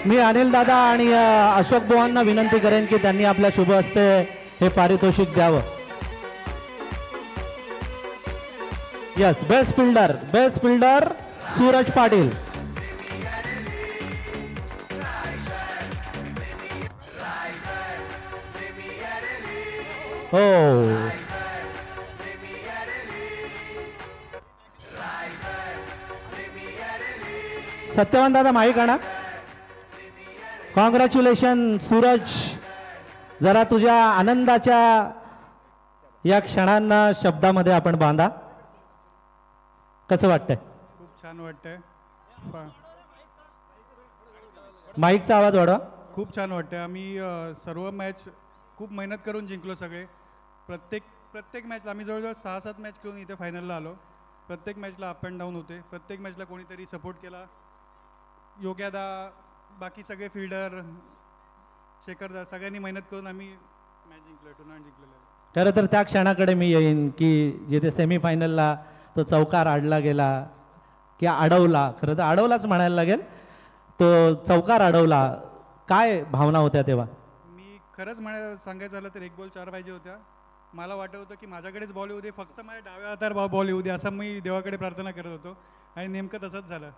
मी अनिल दादा आणि अशोक बुवांना विनंती करेन की त्यांनी आपल्या शुभ हस्ते हे पारितोषिक द्यावं. Yes, best fielder Suraj Patil. हो, सत्यवान दादा माईक आणा. कॉंग्रॅच्युलेशन सूरज. जरा तुझ्या आनंदाच्या या क्षणांना शब्दामध्ये आपण बांधा. कसं वाटतंय? खूप छान वाटतंय. माईकचा आवाज वाढवा. खूप छान वाटतंय. आम्ही सर्व मॅच खूप मेहनत करून जिंकलो सगळे. प्रत्येक मॅचला आम्ही जवळजवळ 6-7 मॅच खेळून इथे फायनलला आलो. प्रत्येक मॅचला अप अँड डाऊन होते. प्रत्येक मॅचला कोणीतरी सपोर्ट केला. योग्यादा, बाकी सगळे फिल्डर, शेखरदा, सगळ्यांनी मेहनत करून आम्ही मॅच जिंकलो, टुर्नामेंट जिंकलेलं आहे. खरं तर त्या क्षणाकडे मी येईन की जिथे सेमीफायनलला तो चौकार अडला गेला की अडवला, खरं तर अडवलाच म्हणायला लागेल, तो चौकार अडवला. काय भावना होत्या तेव्हा? मी खरंच सांगायचं झालं तर 1 बॉल 4 पाहिजे होत्या. मला वाटत होतं की माझ्याकडेच बॉल येऊ दे, फक्त माझ्या डाव्या हातावर बॉल येऊ दे, असं मी देवाकडे प्रार्थना करत होतो. आणि नेमकं तसंच झालं.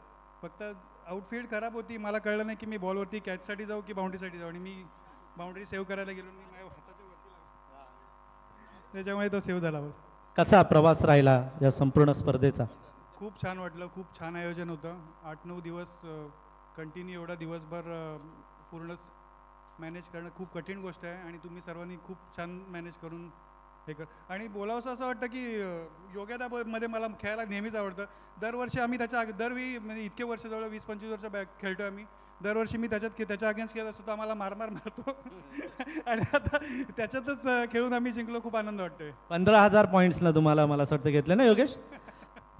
फक्त आउटफील्ड खराब होती. मला कळलं नाही की मी बॉलवरती कॅचसाठी जाऊ की बाउंड्रीसाठी जाऊ. आणि मी बाउंड्री सेव्ह करायला गेलो, मी माझ्या हाताच्या वरती लागलो, त्याच्यामुळे तो सेव्ह झाला. कसा प्रवास राहिला या संपूर्ण स्पर्धेचा? खूप छान वाटलं. खूप छान आयोजन होतं. 8-9 दिवस कंटिन्यू, एवढा दिवसभर पूर्णच मॅनेज करणं खूप कठीण गोष्ट आहे. आणि तुम्ही सर्वांनी खूप छान मॅनेज करून हे कर. आणि बोलावंसं असं वाटतं की योग्यतामध्ये मला खेळायला नेहमीच आवडतं. दरवर्षी आम्ही दरवेळी म्हणजे इतके वर्ष, जवळ 20-25 वर्ष खेळतो आम्ही. दरवर्षी मी त्याच्या अगेन्स्ट खेळत असतो, तो आम्हाला मारतो. आणि आता त्याच्यातच खेळून आम्ही जिंकलो. खूप आनंद वाटतोय. 15,000 पॉईंट्सला तुम्हाला मला असं वाटतं घेतले ना योगेश?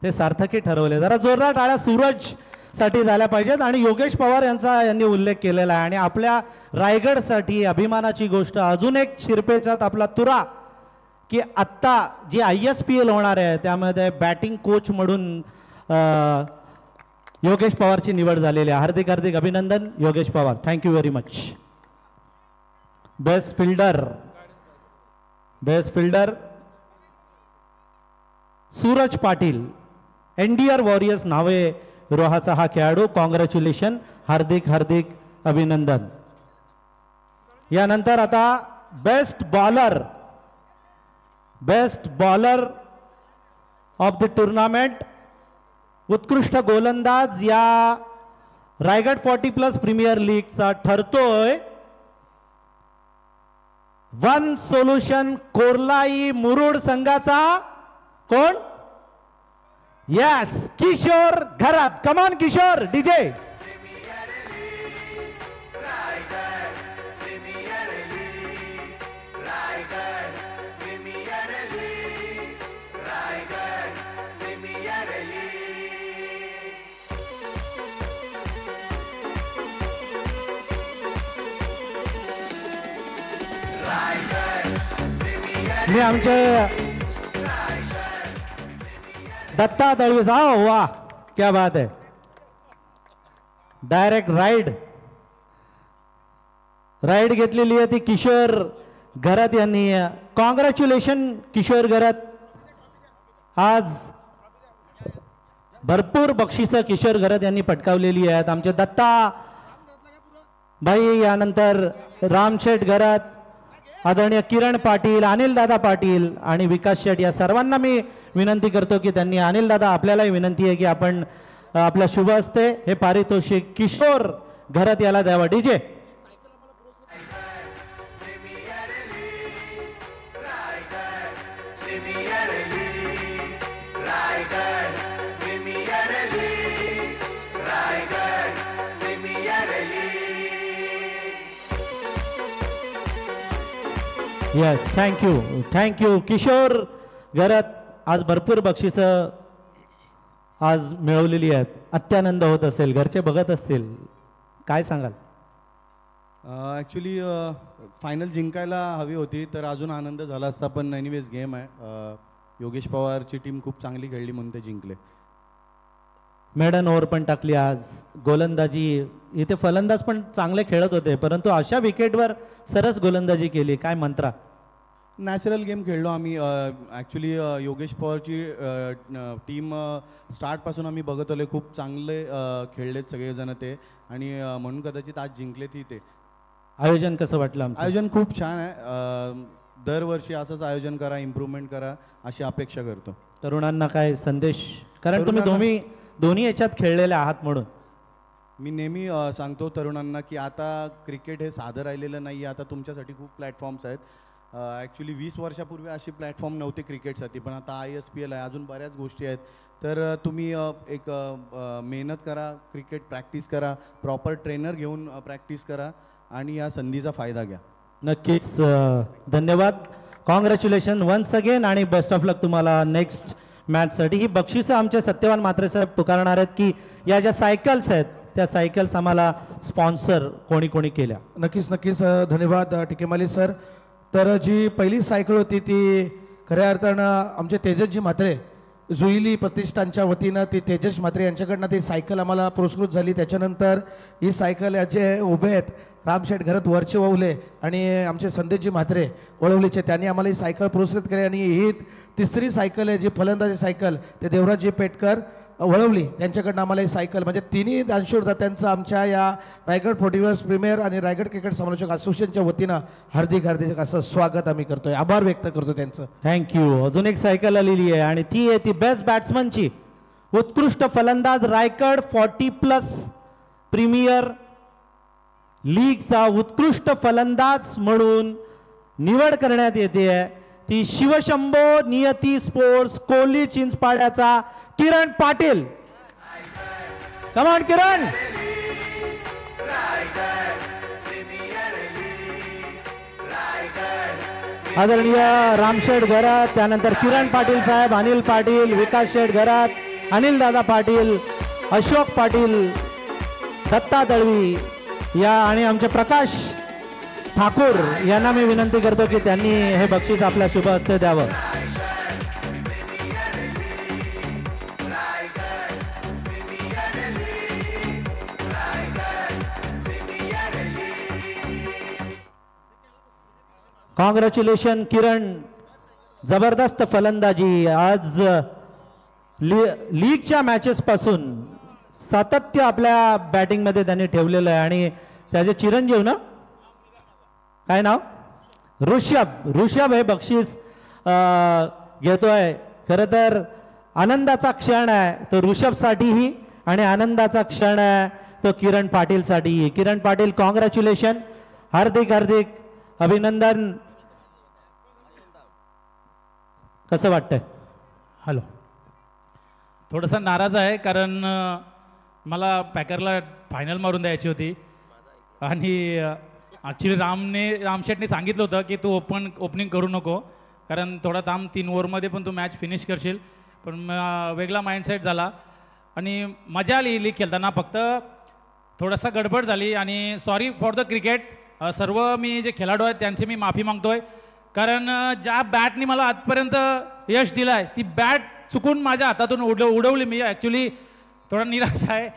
ते सार्थकी ठरवले. जरा जोरदार टाळ्या सूरज साठी झाल्या पाहिजेत. आणि योगेश पवार यांनी उल्लेख केलेला आहे. आणि आपल्या रायगडसाठी अभिमानाची गोष्ट अजून एक शिरपेचात आपला तुरा, की आत्ता जी ISPL होणार आहे त्यामध्ये बॅटिंग कोच म्हणून योगेश पवारची निवड झालेली आहे. हार्दिक हार्दिक अभिनंदन Yogesh Pawar. Thank you very much. Best fielder Suraj Patil, NDR warriors Nhave रोहाचा हा खेळाडू. कॉंग्रॅच्युलेशन, हार्दिक हार्दिक अभिनंदन. यानंतर आता best bowler best bowler of the tournament, उत्कृष्ट गोलंदाज या रायगड 40+ प्रीमियर लीगचा ठरतोय वन सोल्युशन कोर्लाई मुरुड संघाचा कोण? यस, किशोर घरात. कमान किशोर, डीजे. मी आमचे दत्ता दळवी साहब, वाह क्या बात है. डायरेक्ट राईड घेतलेली आहे ती किशोर घरात यांनी. कॉंग्रॅच्युलेशन किशोर घरात. आज भरपूर बक्षिसं किशोर घरात यांनी पटकावलेली आहेत. आमचे दत्ता भाई, यानंतर रामशेठ घरात, आदरणीय किरण पाटील, अनिल दादा पाटील आणि विकास शेठ या सर्वांना मी विनंती करतो की त्यांनी, अनिल दादा आपल्यालाही विनंती आहे की आपण आपल्या शुभ हस्ते हे पारितोषिक किशोर घरात याला द्यावा. डीजे. येस, थँक्यू किशोर घरात. आज भरपूर बक्षिसं आज मिळवलेली आहेत. अत्यानंद होत असेल, घरचे बघत असतील, काय सांगाल? ॲक्च्युली फायनल जिंकायला हवी होती तर अजून आनंद झाला असता, पण एनिवेज गेम आहे. योगेश पवारची टीम खूप चांगली खेळली म्हणून ते जिंकले. मेडन ओव्हर पण टाकली आज. गोलंदाजी इथे फलंदाज पण चांगले खेळत होते, परंतु अशा विकेटवर सरस गोलंदाजी केली. काय मंत्रा? नॅचरल गेम खेळलो आम्ही. ॲक्च्युली योगेश पवारची टीम स्टार्टपासून आम्ही बघत आलो, खूप चांगले खेळलेत सगळेजण ते, आणि म्हणून कदाचित आज जिंकले ते. आयोजन कसं वाटलं आमचं? आयोजन खूप छान आहे. दरवर्षी असंच आयोजन करा, इम्प्रूव्हमेंट करा अशी अपेक्षा करतो. तरुणांना काय संदेश? कारण तुम्ही दोन्ही याच्यात खेळलेले आहात म्हणून मी नेहमी सांगतो तरुणांना की आता क्रिकेट हे साधं राहिलेलं नाही आहे. आता तुमच्यासाठी खूप प्लॅटफॉर्म्स आहेत. ॲक्च्युली 20 वर्षापूर्वी अशी प्लॅटफॉर्म नव्हते क्रिकेटसाठी, पण आता ISPL आहे, अजून बऱ्याच गोष्टी आहेत. तर तुम्ही एक मेहनत करा, क्रिकेट प्रॅक्टिस करा, प्रॉपर ट्रेनर घेऊन प्रॅक्टिस करा आणि या संधीचा फायदा घ्या. नक्कीच. धन्यवाद. कॉंग्रॅच्युलेशन वन्स अगेन आणि बेस्ट ऑफ लक तुम्हाला नेक्स्ट मॅचसाठी. ही बक्षिसं आमचे सत्यवान म्हात्रे साहेब पुकारणार आहेत की या ज्या सायकल्स आहेत त्या सायकल्स आम्हाला स्पॉन्सर कोणी केल्या. नक्कीच धन्यवाद टिकेमाली सर. तर जी पहिली सायकल होती ती खऱ्या अर्थानं आमचे तेजसजी म्हात्रे जुईली प्रतिष्ठानच्या वतीनं ती तेजस म्हात्रे यांच्याकडनं ती सायकल आम्हाला पुरस्कृत झाली. त्याच्यानंतर ही सायकल याचे उभे आहेत रामशेठ घरात वरचे वळवले आणि आमचे संदेशजी म्हात्रे वळवलीचे, त्यांनी आम्हाला ही सायकल पुरस्कृत केली. आणि ही तिसरी सायकल आहे जी फलंदाजी सायकल ते देवराजजी पेटकर वळवली, त्यांच्याकडनं आम्हाला ही सायकल, म्हणजे तिन्ही दानशूरदात्यांचं आमच्या या रायगड 40+ प्रीमियर आणि रायगड क्रिकेट समालोचक असोसिएशनच्या वतीनं हार्दिक असं स्वागत आम्ही करतोय, आभार व्यक्त करतो त्यांचं. थँक्यू. अजून एक सायकल आलेली आहे आणि ती आहे ती बेस्ट बॅट्समनची. उत्कृष्ट फलंदाज रायगड 40+ प्रीमियर लीगचा उत्कृष्ट फलंदाज म्हणून निवड करण्यात येते आहे ती शिवशंभो नियती स्पोर्ट्स कोहली चिंचपाड्याचा किरण पाटील. कमान किरण. आदरणीय रामशेठ घरात, त्यानंतर किरण पाटील साहेब, अनिल पाटील, विकास शेठ घरात, अनिल दादा पाटील, अशोक पाटील, दत्ता दळवी या आणि आमचे प्रकाश ठाकूर यांना मी विनंती करतो की त्यांनी हे बक्षीस आपल्या शुभ हस्ते द्यावं. कॉंग्रॅच्युलेशन किरण, जबरदस्त फलंदाजी. आज लीगच्या मॅचेस पासून सातत्य आपल्या बॅटिंगमध्ये त्यांनी ठेवलेलं आहे आणि त्याचे चिरंजीव ना, काय नाव, ऋषभ हे बक्षीस घेतोय. खरं तर आनंदाचा क्षण आहे तो ऋषभसाठीही आणि आनंदाचा क्षण आहे तो किरण पाटीलसाठीही. किरण पाटील कॉंग्रॅच्युलेशन, हार्दिक हार्दिक अभिनंदन. कसं वाटतंय? हॅलो, थोडंसं नाराज आहे कारण मला पॅकरला फायनल मारून द्यायची होती आणि ॲक्च्युली रामशेटने सांगितलं होतं की तू ओपनिंग करू नको कारण थोडा थांब, 3 ओव्हरमध्ये पण तू मॅच फिनिश करशील. पण वेगळा माइंडसेट झाला आणि मजा आली लीग खेळताना. फक्त थोडासा गडबड झाली आणि सॉरी फॉर द क्रिकेट. सर्व मी जे खेळाडू आहेत त्यांची मी माफी मागतोय कारण ज्या बॅटनी मला आजपर्यंत यश दिलं आहे ती बॅट चुकून माझ्या हातातून उडवली. मी ॲक्च्युली थोडा निराश आहे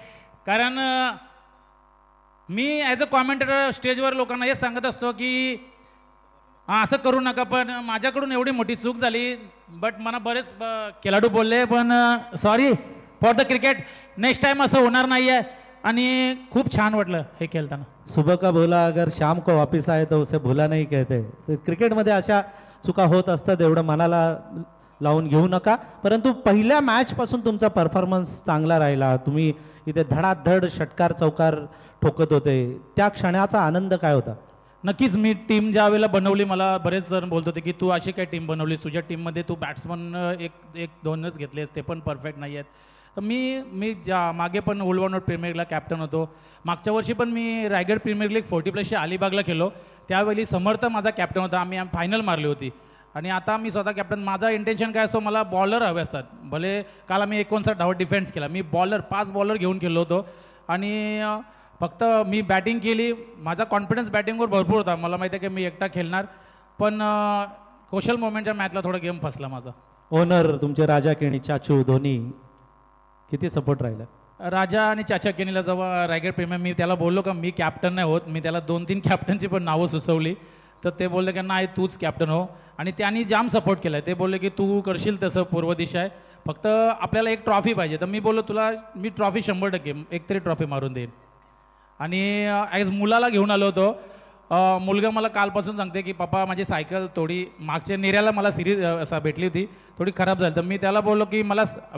कारण मी ॲज अ कॉमेंटेटर स्टेजवर लोकांना हे सांगत असतो की असं करू नका, पण माझ्याकडून एवढी मोठी चूक झाली. बट मला बरेच खेळाडू बोलले, पण sorry for the cricket, next time असं होणार नाही आहे. आणि खूप छान वाटलं हे खेळताना. सुबह का बोला अगर शाम को वापिस आए तो उसे भुला नहीं कहते. तर क्रिकेटमध्ये अशा चुका होत असतात, एवढं मनाला लावून घेऊ नका. परंतु पहिल्या मॅचपासून तुमचा परफॉर्मन्स चांगला राहिला. तुम्ही इथे धडाधड षटकार चौकार ठोकत होते, त्या क्षणाचा आनंद काय होता? नक्कीच मी टीम ज्या वेळेला बनवली, मला बरेच जण बोलत होते की तू अशी काय टीम बनवलीस, तुझ्या टीममध्ये तू बॅट्समन एक दोनच घेतलेस ते पण परफेक्ट नाही आहेत. तर मी ज्या मागे पण ओल्ड प्रीमियर लीगला कॅप्टन होतो. मागच्या वर्षी पण मी रायगड प्रीमियर लीग 40+ अलिबागला खेळलो. त्यावेळी समर्थ माझा कॅप्टन होता, आम्ही फायनल मारली होती. आणि आता मी स्वतः कॅप्टन. माझा इंटेन्शन काय असतो, मला बॉलर हवे असतात. भले काल आम्ही 59 धावा डिफेन्स केला, मी 5 बॉलर घेऊन खेळलो होतो आणि फक्त मी बॅटिंग केली. माझा कॉन्फिडन्स बॅटिंगवर भरपूर होता, मला माहिती आहे की मी एकटा खेळणार. पण कौशल मोमेंटच्या मॅचला थोडा गेम फसला माझा. ओनर तुमचे राजा केणी, चाचू, धोनी किती सपोर्ट राहिला? राजा आणि चाचा केनीला जेव्हा रायगड प्रीमियर, मी त्याला बोललो का मी कॅप्टन नाही होत, मी त्याला 2-3 कॅप्टनची पण नावं सुचवली. तर ते बोलले की नाही तूच कॅप्टन हो. आणि त्यांनी जाम सपोर्ट केला आहे. ते बोलले की तू करशील तसं, पूर्व दिशा आहे, फक्त आपल्याला एक ट्रॉफी पाहिजे. तर मी बोललो तुला मी ट्रॉफी 100% एक तरी ट्रॉफी मारून देईन. आणि ॲज मुलाला घेऊन आलो होतो. मुलगा मला कालपासून सांगते की पप्पा माझी सायकल थोडी मागच्या नेऱ्याला मला सिरीज असं भेटली होती, थोडी खराब झाली. तर मी त्याला बोललो की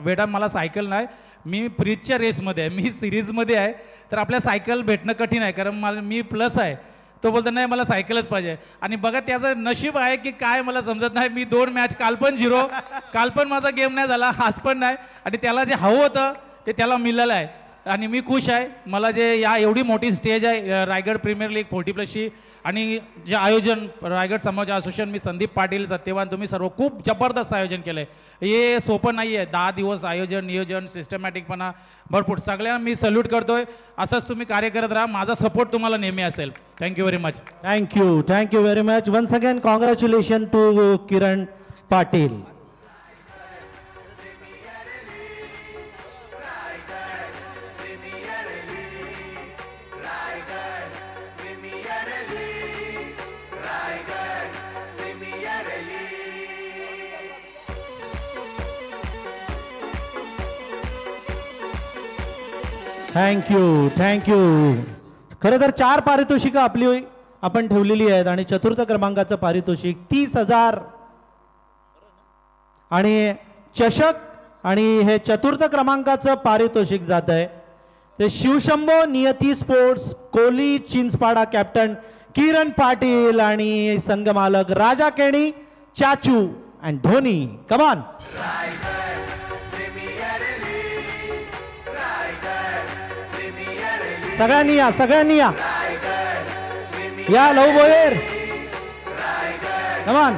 बेटा मला सायकल नाही, मी फ्रीजच्या रेसमध्ये आहे, मी सिरीजमध्ये आहे, तर आपल्या सायकल भेटणं कठीण आहे कारण मी प्लस आहे. तो बोलतो नाही मला सायकलच पाहिजे. आणि बघा त्याचं नशीब आहे की काय मला समजत नाही. मी 2 मॅच, काल पण 0, काल पण माझा गेम नाही झाला, आज पण नाही. आणि त्याला जे हवं होतं ते त्याला मिळालं आहे आणि मी खुश आहे. मला जे या एवढी मोठी स्टेज आहे रायगड प्रीमियर लीग 40+ आणि जे आयोजन रायगड समाज असोसिएशन, मी संदीप पाटील, सत्यवान, तुम्ही सर्व खूप जबरदस्त आयोजन केलं आहे. हे सोपं नाही आहे. 10 दिवस आयोजन, नियोजन, सिस्टमॅटिकपणा भरपूर. सगळ्यांना मी सल्यूट करतोय. असंच तुम्ही कार्य करत राहा, माझा सपोर्ट तुम्हाला नेहमी असेल. Thank you very much. Thank you very much. Once again congratulation to Kiran Patil. Thank you. खरं तर 4 पारितोषिकं आपण ठेवलेली आहेत आणि चतुर्थ क्रमांकाचं पारितोषिक 30,000 आणि चषक आणि हे चतुर्थ क्रमांकाचं पारितोषिक जात आहे ते शिवशंभो नियती स्पोर्ट्स कोली चिंचपाडा कॅप्टन किरण पाटील आणि संघ मालक राजा केणी, चाचू अँड धोनी. कमान. सगळ्यांनी या लव बोयर. कमान.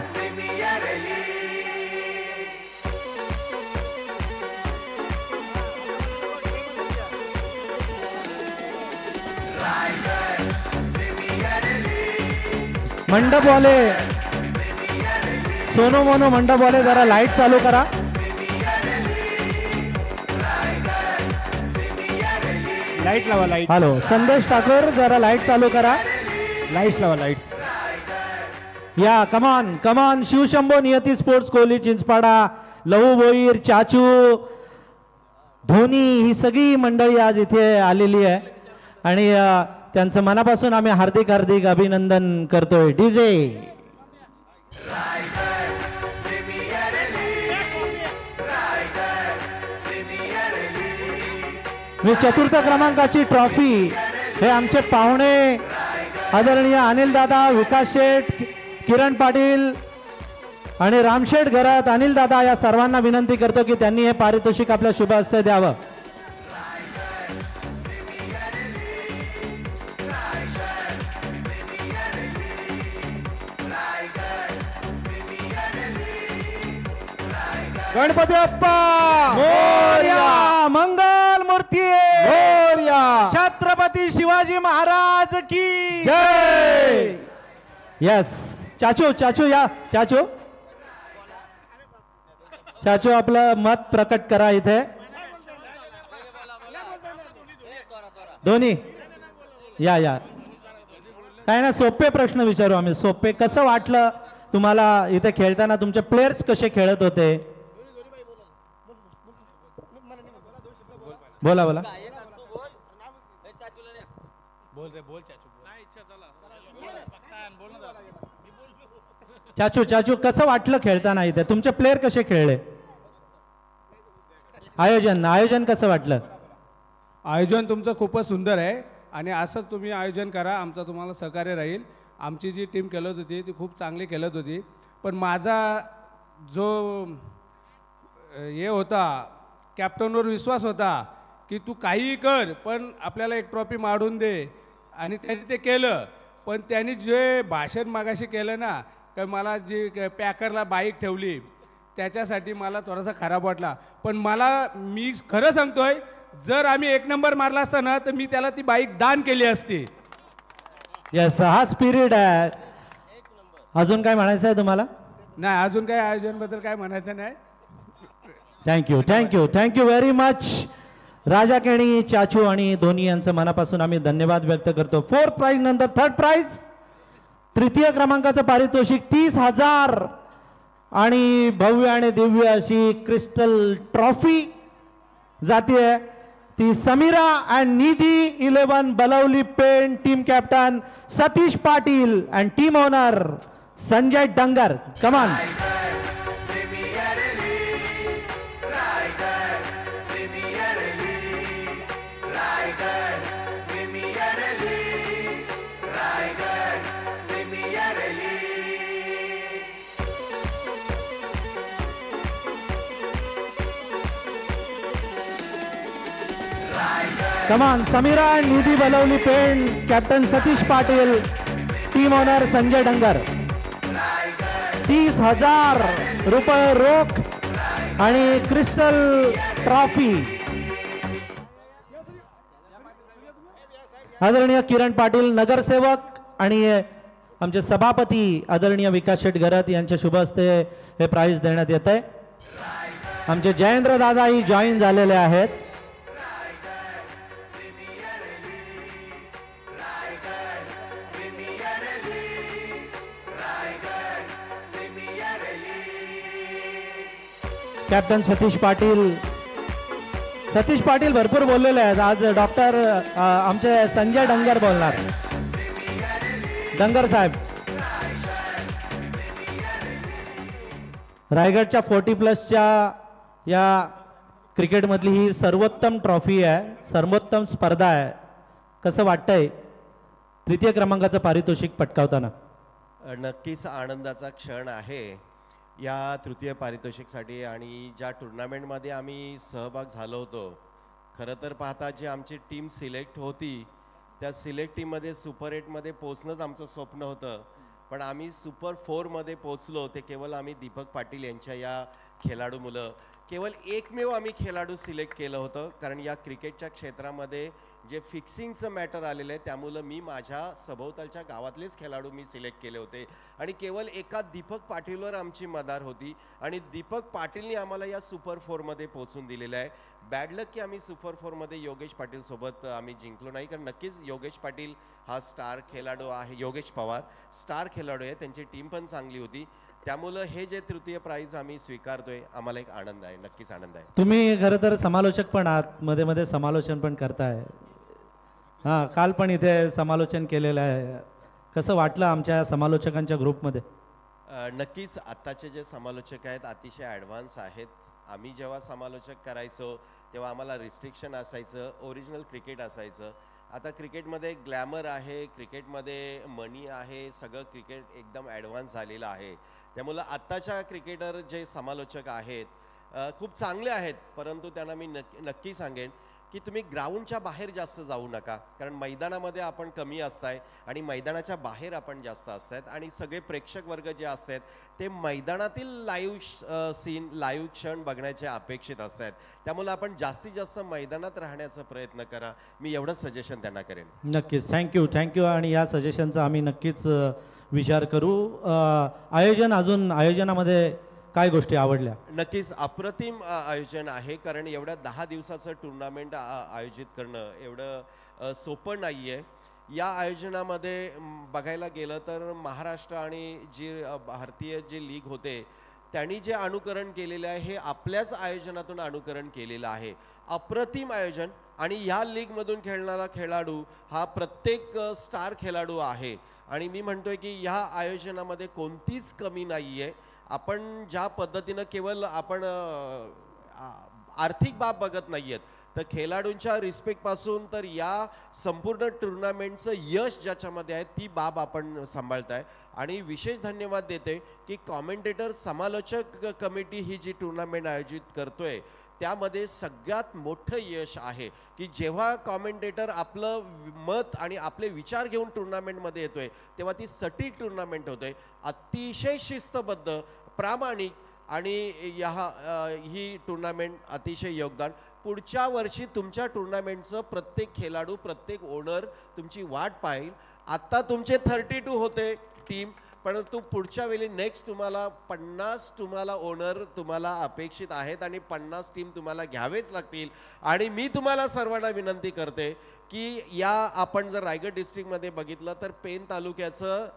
मंडपवाले, सोनो मोनो मंडपवाले जरा लाईट चालू करा. लाईट लावा, लाईट. हॅलो संदेश ठाकूर, जरा लाईट चालू करा. लाईट्स लावा, लाईट्स. या कमान. शिवशंभो नियती स्पोर्ट्स कोहली चिंचपाडा, लहू बोईर, चाचू, धोनी, ही सगळी मंडळी आज इथे आलेली आहे आणि त्यांचं मनापासून आम्ही हार्दिक अभिनंदन करतोय. डीजे चतुर्थ क्रमांकाची ट्रॉफी हे आमचे पाहुणे आदरणीय अनिल दादा, विकास शेठ, किरण पाटील आणि रामशेठ घरात. अनिल दादा या सर्वांना विनंती करतो की त्यांनी हे पारितोषिक आपल्या शुभ हस्ते द्यावं. गणपती बाप्पा मोरया, मंगल मूर्ती मोरया, छत्रपती शिवाजी महाराज की जय. यस चाचू, चाचू या, चाचू चाचू आपलं मत प्रकट करा इथे. दोन्ही या या. काय ना सोपे प्रश्न विचारू आम्ही, सोपे. कसं वाटलं तुम्हाला इथे खेळताना? तुमचे प्लेयर्स कसे खेळत होते? बोला बोला. चाचू, चाचू कसं वाटलं खेळताना इथे? तुमचे प्लेयर कसे खेळले? आयोजन कसं वाटलं? आयोजन तुमचं खूपच सुंदर आहे आणि असंच तुम्ही आयोजन करा, आमचं तुम्हाला सहकार्य राहील. आमची जी टीम खेळत होती ती खूप चांगली खेळत होती, पण माझा जो हे होता, कॅप्टनवर विश्वास होता की तू काहीही कर पण आपल्याला एक ट्रॉफी मारून दे, आणि त्यांनी ते केलं. पण त्यांनी जे भाषण मागाशी केलं ना, तर मला जी पॅकरला बाईक ठेवली त्याच्यासाठी मला थोडासा खराब वाटला. पण मी खरं सांगतोय, जर आम्ही 1 नंबर मारला असता ना तर मी त्याला ती बाईक दान केली असती. येस, हा स्पिरिट आहे. अजून काय म्हणायचं आहे तुम्हाला? नाही, अजून काय आयोजनबद्दल काय म्हणायचं नाही. Thank you, thank you, thank you very much. Raja Keni, Chachu आणि धोनी यांचं मनापासून आम्ही धन्यवाद व्यक्त करतो. 4th प्राइज नंतर 3rd प्राइज, तृतीय क्रमांकाचं पारितोषिक 30,000 आणि भव्य आणि दिव्य अशी क्रिस्टल ट्रॉफी जातीय. ती Samira and Nidhi 11 Balwali Pen, team captain Satish Patil and team owner Sanjay Dangar. Come on. Come on. Samira Nidhi Balwali Pen, captain Satish Patil, team owner Sanjay Dangar. 30,000 रुपये रोख आणि क्रिस्टल ट्रॉफी. आदरणीय किरण पाटील नगरसेवक आणि आमचे सभापती आदरणीय विकास शेठ घरात यांच्या शुभ हस्ते हे प्राइज देण्यात येत आहे. आमचे जयेंद्र दादाही जॉईन झालेले आहेत. कॅप्टन सतीश पाटील भरपूर बोललेले आहेत. आज डॉक्टर आमचे संजय डंगर बोलणार. डंगर साहेब, रायगडच्या 40+ या क्रिकेटमधली ही सर्वोत्तम ट्रॉफी आहे, सर्वोत्तम स्पर्धा आहे. कसं वाटतंय तृतीय क्रमांकाचं पारितोषिक पटकावताना? नक्कीच आनंदाचा क्षण आहे या तृतीय पारितोषिकसाठी. आणि ज्या टुर्नामेंटमध्ये आम्ही सहभाग झालो होतो, खरं तर पाहता जी आमची टीम सिलेक्ट होती त्या सिलेक्ट टीममध्ये सुपर 8मध्ये पोचणंच आमचं स्वप्न होतं. पण आम्ही सुपर 4मध्ये पोचलो ते केवळ आम्ही दीपक पाटील यांच्या या खेळाडूमुळं. केवळ एकमेव आम्ही खेळाडू सिलेक्ट केलं होतं, कारण या क्रिकेटच्या क्षेत्रामध्ये जे फिक्सिंगचं मॅटर आलेलं आहे त्यामुळं मी माझ्या सभोवतालच्या गावातलेच खेळाडू मी सिलेक्ट केले होते. आणि केवळ एका दीपक पाटीलवर आमची मदार होती आणि दीपक पाटीलने आम्हाला या सुपर 4मध्ये पोचून दिलेलं आहे. बॅड लक की आम्ही सुपर 4मध्ये योगेश पाटील सोबत आम्ही जिंकलो नाही, कारण नक्कीच योगेश पाटील हा स्टार खेळाडू आहे. योगेश पवार स्टार खेळाडू आहे, त्यांची टीम पण चांगली होती. त्यामुळं हे जे तृतीय प्राइज आम्ही स्वीकारतोय आम्हाला एक आनंद आहे, नक्कीच आनंद आहे. तुम्ही खरं तर समालोचक पण आहात, मध्ये मध्ये समालोचन पण करताय. हां, काल पण इथे समालोचन केलेलं आहे. कसं वाटलं आमच्या समालोचकांच्या ग्रुपमध्ये? नक्कीच आत्ताचे जे समालोचक आहेत अतिशय ॲडव्हान्स आहेत. आम्ही जेव्हा समालोचक करायचो तेव्हा आम्हाला रिस्ट्रिक्शन असायचं, ओरिजिनल क्रिकेट असायचं. आता क्रिकेटमध्ये ग्लॅमर आहे, क्रिकेटमध्ये मनी आहे, सगळं क्रिकेट एकदम ॲडव्हान्स झालेलं आहे. त्यामुळं आत्ताच्या क्रिकेटर जे समालोचक आहेत खूप चांगले आहेत, परंतु त्यांना मी नक्की सांगेन की तुम्ही ग्राउंडच्या बाहेर जास्त जाऊ नका, कारण मैदानामध्ये आपण कमी असताय आणि मैदानाच्या बाहेर आपण जास्त असतात आणि सगळे प्रेक्षक वर्ग जे असतात ते मैदानातील लाईव्ह सीन, लाईव्ह क्षण बघण्याचे अपेक्षित असतात. त्यामुळे आपण जास्तीत जास्त मैदानात राहण्याचा प्रयत्न करा. मी एवढं सजेशन त्यांना करेन. नक्कीच, थँक्यू. आणि या सजेशनचा आम्ही नक्कीच विचार करू. आयोजनामध्ये काय गोष्टी आवडल्या? नक्कीच अप्रतिम आयोजन आहे, कारण एवढ्या 10 दिवसाचं टुर्नामेंट आयोजित करणं एवढं सोपं नाही आहे. या आयोजनामध्ये बघायला गेलं तर महाराष्ट्र आणि जी भारतीय जी लीग होते त्यांनी जे अनुकरण केलेलं आहे हे आपल्याच आयोजनातून अनुकरण केलेलं आहे. अप्रतिम आयोजन. आणि या लीगमधून खेळणारा खेळाडू हा प्रत्येक स्टार खेळाडू आहे आणि मी म्हणतोय की ह्या आयोजनामध्ये कोणतीच कमी नाही आहे. आपण ज्या पद्धतीनं केवळ आपण आर्थिक बाब बघत नाही आहेत, तर खेळाडूंच्या रिस्पेक्टपासून तर या संपूर्ण टुर्नामेंटचं यश ज्याच्यामध्ये आहे ती बाब आपण सांभाळताय. आणि विशेष धन्यवाद देते की कॉमेंटेटर समालोचक कमिटी ही जी टुर्नामेंट आयोजित करतोय त्यामध्ये सगळ्यात मोठं यश आहे की जेव्हा कॉमेंटेटर आपलं मत आणि आपले विचार घेऊन टुर्नामेंटमध्ये येतोय तेव्हा ती सटीक टुर्नामेंट होते. अतिशय शिस्तबद्ध, प्रामाणिक आणि ही टुर्नामेंट अतिशय योगदान. पुढच्या वर्षी तुमच्या टुर्नामेंटचं प्रत्येक खेळाडू, प्रत्येक ओनर तुमची वाट पाहिल. आत्ता तुमचे 32 होते टीम, परंतु पुढच्या वेळी नेक्स्ट तुम्हाला 50 ओनर तुम्हाला अपेक्षित आहेत आणि 50 टीम तुम्हाला घ्यावेच लागतील. आणि मी तुम्हाला सर्वांना विनंती करते की आपण जर रायगड डिस्ट्रिक्टमध्ये बघितलं तर पेन तालुक्याचं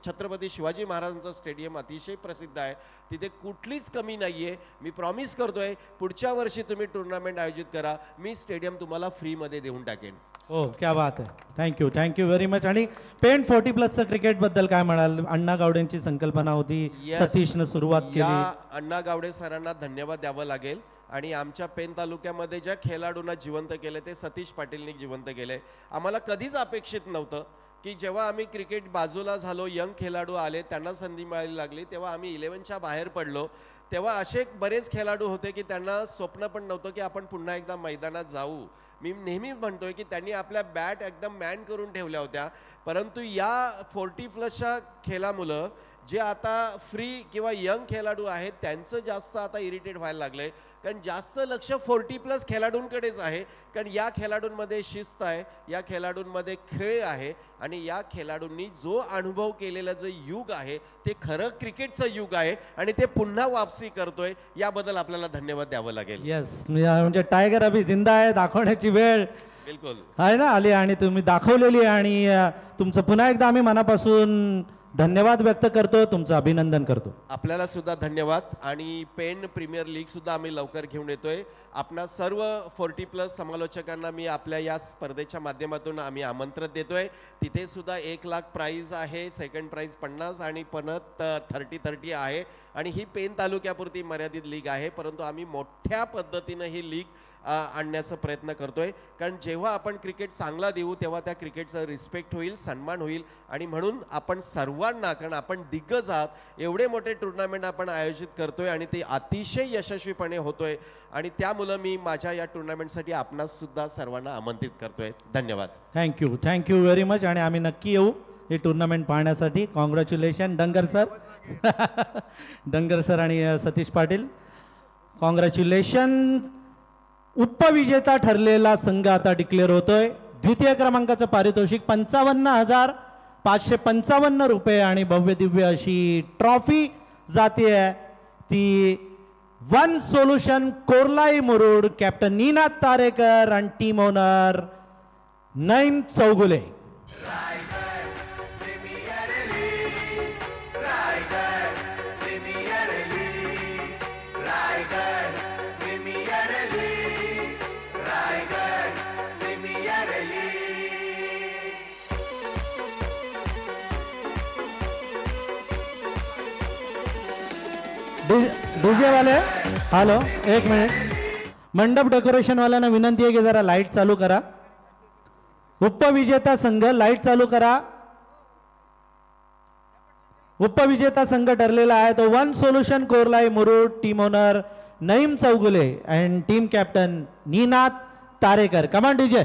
छत्रपती शिवाजी महाराजांचं स्टेडियम अतिशय प्रसिद्ध आहे. तिथे कुठलीच कमी नाही आहे. मी प्रॉमिस करतोय पुढच्या वर्षी तुम्ही टुर्नामेंट आयोजित करा, मी स्टेडियम तुम्हाला फ्रीमध्ये देऊन टाकेन. हो, क्या बात आहे. Thank you very much. आणि पेन 40+ क्रिकेटबद्दल काय म्हणाल? अण्णा गावडेंची संकल्पना होती, सतीशनं सुरुवात केली. अण्णा गावडे सरांना धन्यवाद द्यावं लागेल. आणि आमच्या पेन तालुक्यामध्ये ज्या खेळाडूंना जिवंत केले ते सतीश पाटीलनी जिवंत केले. आम्हाला कधीच अपेक्षित नव्हतं की जेव्हा आम्ही क्रिकेट बाजूला झालो, यंग खेळाडू आले, त्यांना संधी मिळायला लागली, तेव्हा आम्ही 11च्या बाहेर पडलो. तेव्हा असे बरेच खेळाडू होते की त्यांना स्वप्न पण नव्हतं की आपण पुन्हा एकदा मैदानात जाऊ. मी नेहमी म्हणतोय की त्यांनी आपल्या बॅट एकदम मॅन करून ठेवल्या होत्या, परंतु या 40+ खेळामुळं जे आता फ्री किंवा यंग खेळाडू आहेत त्यांचं जास्त आता इरिटेट व्हायला लागलंय, कारण जास्त लक्ष 40+ खेळाडूंकडेच आहे. कारण या खेळाडूंमध्ये शिस्त आहे, या खेळाडूंमध्ये खेळ आहे आणि या खेळाडूंनी जो अनुभव केलेलं जे युग आहे ते खरं क्रिकेटचं युग आहे आणि ते पुन्हा वापसी करतोय. याबद्दल आपल्याला धन्यवाद द्यावं लागेल. येस, म्हणजे टायगर अभि जिंदा आहे, दाखवण्याची वेळ बिलकुल आहे ना आली आणि तुम्ही दाखवलेली. आणि तुमचं पुन्हा एकदा आम्ही मनापासून धन्यवाद व्यक्त करतो, तुमचं अभिनंदन करतो. आपल्याला सुद्धा धन्यवाद. आणि पेन प्रीमियर लीग सुद्धा आम्ही लवकर घेऊन येतोय. आपणा सर्व 40+ समालोचकांना मी आपल्या या स्पर्धेच्या माध्यमातून आम्ही आमंत्रण देतोय. तिथे सुद्धा 1 लाख प्राइज आहे, सेकंड प्राइज 50 आणि परत 30 आहे. आणि ही पेन तालुक्यापुरती मर्यादित लीग आहे, परंतु आम्ही मोठ्या पद्धतीनं ही लीग आणण्याचा प्रयत्न करतोय. कारण जेव्हा आपण क्रिकेट चांगला देऊ तेव्हा त्या क्रिकेटचं रिस्पेक्ट होईल, सन्मान होईल. आणि म्हणून आपण सर्वांना, कारण आपण दिग्गज आहात, एवढे मोठे टुर्नामेंट आपण आयोजित करतोय आणि ते अतिशय यशस्वीपणे होतोय. आणि त्यामुळं मी माझ्या या टुर्नामेंटसाठी आपणास सुद्धा सर्वांना आमंत्रित करतोय. धन्यवाद. Thank you very much. आणि आम्ही नक्की येऊ हे टुर्नामेंट पाहण्यासाठी. कॉंग्रॅच्युलेशन डंगर सर आणि सतीश पाटील, कॉंग्रॅच्युलेशन. उपविजेता ठरलेला संघ आता डिक्लेअर होतोय. द्वितीय क्रमांकाचं पारितोषिक 55,555 रुपये आणि भव्य दिव्य अशी ट्रॉफी जाते. ती one solution Korlai Murud, captain Ninad Tarekar आणि team owner Naeem Chougule. DJ वाले, हॅलो, एक मिनिट. मंडप डेकोरेशनवाल्यांना विनंती आहे की जरा लाईट चालू करा. उपविजेता संघ लाईट चालू करा. उपविजेता संघ ठरलेला आहे तो one solution Korlai Murud, team owner Naeem Chougule and team captain Ninad Tarekar. Come on DJ.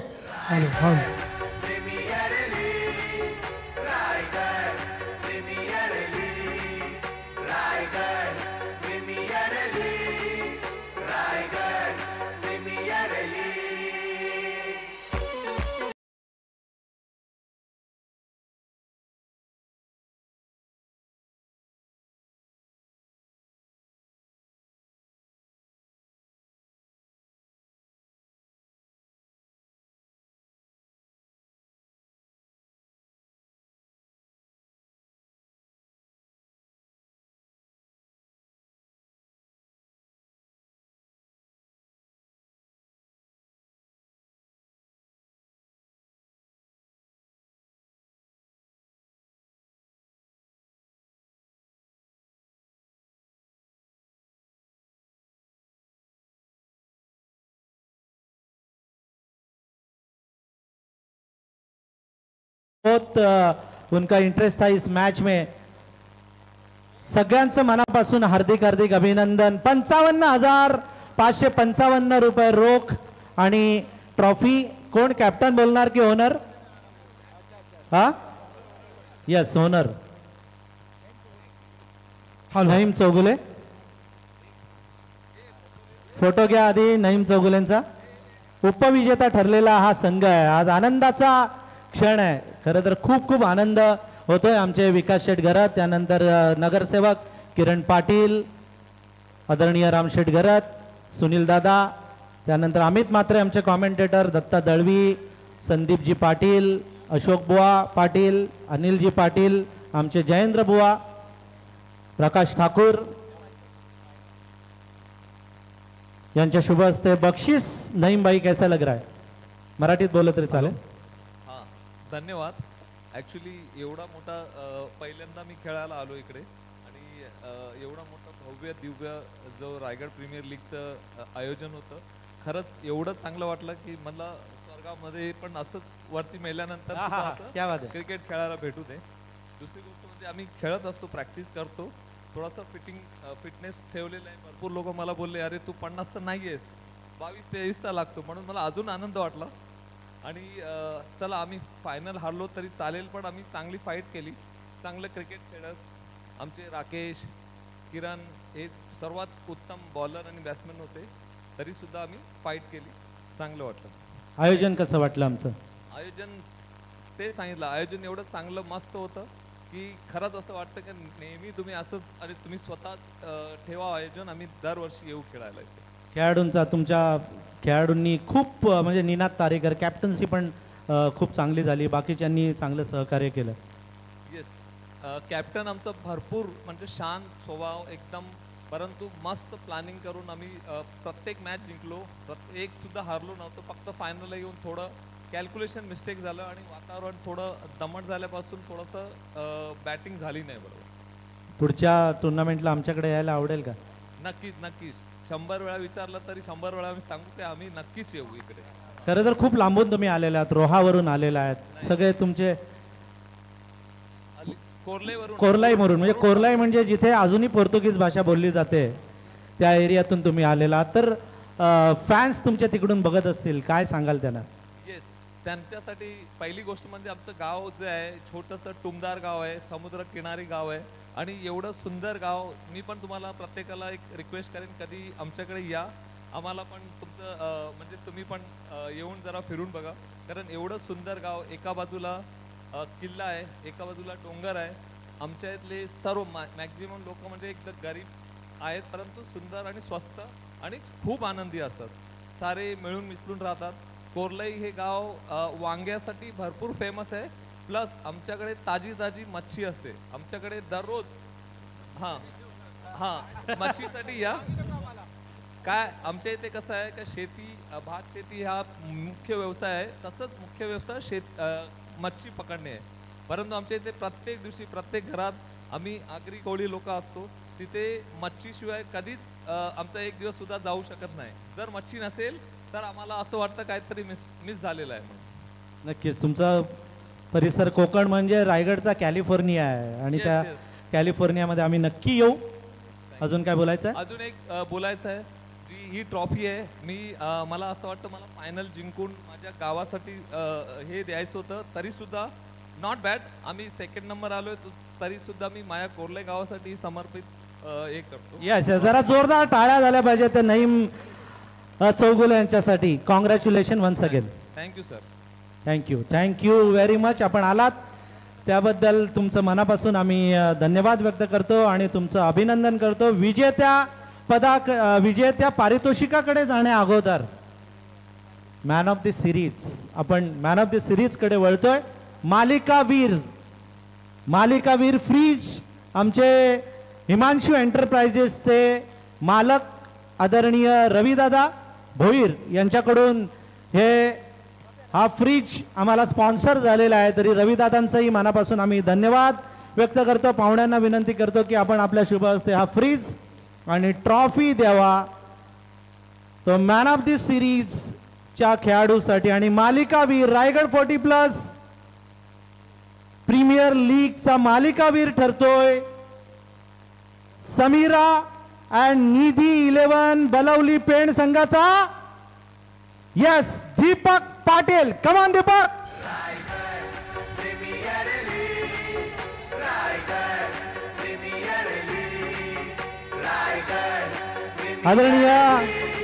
बहुत उनका इंटरेस्ट था इस मैच में. सगळ्यांचं मनापासून हार्दिक हार्दिक अभिनंदन. 55,555 रुपये रोख आणि ट्रॉफी. कोण कॅप्टन बोलणार की ओनर? हा yes owner Naeem Chougule. Photo घ्या आधी नईम चौगुलेंचा. उपविजेता ठरलेला हा संघ आहे. आज आनंदाचा क्षण आहे. खरं तर खूप खूप आनंद होतोय. आमचे विकास शेठ घरत, त्यानंतर नगरसेवक किरण पाटील, आदरणीय रामशेठ घरत, सुनील दादा, त्यानंतर अमित म्हात्रे आमचे कॉमेंटेटर, दत्ता दळवी, संदीपजी पाटील, अशोक बुवा पाटील, अनिलजी पाटील, आमचे जयेंद्र बुवा, प्रकाश ठाकूर यांच्या शुभ हस्ते बक्षीस. नईम भाई कैसा लग रहा है? मराठीत बोललं तरी चालेल. धन्यवाद. ॲक्च्युली एवढा मोठा पहिल्यांदा मी खेळायला आलो इकडे आणि एवढा मोठा भव्य दिव्य जो रायगड प्रीमियर लीगचं आयोजन होतं, खरंच एवढं चांगलं वाटलं की मला स्वर्गामध्ये पण असंच वरती मेल्यानंतर क्रिकेट खेळायला भेटू दे. दुसरी गोष्ट म्हणजे आम्ही खेळत असतो, प्रॅक्टिस करतो, थोडासा फिटनेस ठेवलेला आहे. भरपूर लोक मला बोलले अरे तू 50 तर नाही आहेस, 22-23 लागतो, म्हणून मला अजून आनंद वाटला. आणि चला आम्ही फायनल हारलो तरी चालेल, पण आम्ही चांगली फाईट केली, चांगलं क्रिकेट खेळत. आमचे राकेश, किरण हे सर्वात उत्तम बॉलर आणि बॅट्समॅन होते, तरी सुद्धा आम्ही फाईट केली, चांगलं वाटलं. आयोजन कसं वाटलं आमचं? आयोजन ते सांगितलं, आयोजन एवढं चांगलं मस्त होतं की खरंच असं वाटतं की नेहमी तुम्ही असंच आणि तुम्ही स्वतः ठेवा आयोजन, आम्ही दरवर्षी येऊ खेळायला इथे. खेळाडूंचा, तुमच्या खेळाडूंनी खूप म्हणजे निनाद तारेकर कॅप्टन्सी पण खूप चांगली झाली, बाकीच्यांनी चांगलं सहकार्य केलं. येस, कॅप्टन आमचं भरपूर म्हणजे शांत स्वभाव एकदम, परंतु मस्त प्लॅनिंग करून आम्ही प्रत्येक मॅच जिंकलो, एक सुद्धा हारलो नव्हतं. फक्त फायनलला येऊन थोडं कॅल्क्युलेशन मिस्टेक झालं आणि वातावरण थोडं दमट झाल्यापासून थोडंसं बॅटिंग झाली नाही बरोबर. पुढच्या टुर्नामेंटला आमच्याकडे यायला आवडेल का? नक्कीच नक्कीच. 100 वेळा विचारलं तरी 100 वेळा आम्ही सांगू की आम्ही नक्कीच येऊ इकडे. खरं तर खूप लांबून तुम्ही आलेले आहात, रोहावरून आलेले आहेत सगळे तुमचे. कोरलाईवरून, म्हणजे कोरलाई म्हणजे जिथे अजूनही पोर्तुगीज भाषा बोलली जाते त्या एरियातून तुम्ही आलेला आहात. तर फॅन्स तुमच्या तिकडून बघत असतील, काय सांगाल त्यांना? येस, त्यांच्यासाठी पहिली गोष्ट म्हणजे आमचं गाव जे आहे छोटंसं टुमदार गाव आहे, समुद्र किनारी गाव आहे आणि एवढं सुंदर गाव. मी पण तुम्हाला प्रत्येकाला एक रिक्वेस्ट करेन, कधी आमच्याकडे या, आम्हाला पण तुमचं म्हणजे तुम्ही पण येऊन जरा फिरून बघा, कारण एवढं सुंदर गाव. एका बाजूला किल्ला आहे, एका बाजूला डोंगर आहे. आमच्या इथले सर्व मॅक्झिमम लोक म्हणजे एकदम गरीब आहेत, परंतु सुंदर आणि स्वस्त आणि खूप आनंदी असतात, सारे मिळून मिसळून राहतात. कोरलाई हे गाव वांग्यासाठी भरपूर फेमस आहे, प्लस आमच्याकडे ताजी ताजी मच्छी असते आमच्याकडे दररोज. हां हां, मच्छीसाठी या. काय आमच्या इथे कसं आहे का शेती, भात शेती हा मुख्य व्यवसाय आहे, तसंच मुख्य व्यवसाय मच्छी पकडणे आहे. परंतु आमच्या इथे प्रत्येक दिवशी प्रत्येक घरात आम्ही आगरी कोळी लोक असतो, तिथे मच्छीशिवाय कधीच आमचा एक दिवस सुद्धा जाऊ शकत नाही. जर मच्छी नसेल तर आम्हाला असं वाटतं काहीतरी मिस झालेलं आहे म्हणून. नक्कीच तुमचा परिसर कोकण म्हणजे रायगडचा कॅलिफोर्निया आहे आणि Yes, त्या yes. कॅलिफोर्नियामध्ये आम्ही नक्की येऊ. अजून काय बोलायचं आहे? अजून एक बोलायचं आहे, जी ही ट्रॉफी आहे, मी मला असं वाटतं मला फायनल जिंकून माझ्या गावासाठी हे द्यायचं होतं, तरी सुद्धा नॉट बॅड. आम्ही सेकंड नंबर आलोय, तरी सुद्धा मी माझ्या कोर्ले गावासाठी समर्पित हे करतो. येस जरा जोरदार टाळ्या झाल्या पाहिजे ते नईम चौगुले यांच्यासाठी. Congratulation once again. Thank you sir. Thank you very much. आपण आलात त्याबद्दल तुमचं मनापासून आम्ही धन्यवाद व्यक्त करतो आणि तुमचं अभिनंदन करतो. विजेत्या पारितोषिकाकडे जाण्या अगोदर मॅन ऑफ द सिरीज, आपण मॅन ऑफ द सिरीजकडे वळतोय. मालिकावीर फ्रीज आमचे हिमांशू एंटरप्राइजेसचे मालक आदरणीय रविदादा भोईर यांच्याकडून हा फ्रीज आम्हाला स्पॉन्सर झालेला आहे. तरी रविदादांचंही मनापासून आम्ही धन्यवाद व्यक्त करतो. पाहुण्यांना विनंती करतो की आपण आपल्या शुभ हस्ते हा फ्रीज आणि ट्रॉफी द्यावा तो मॅन ऑफ द सिरीजच्या खेळाडूसाठी. आणि मालिकावीर रायगड 40+ प्रीमियर लीगचा मालिकावीर ठरतोय समीरा अँड निधी 11 बलवली पेण संघाचा यस दीपक पाटील. कमान दीपक. आदरणीय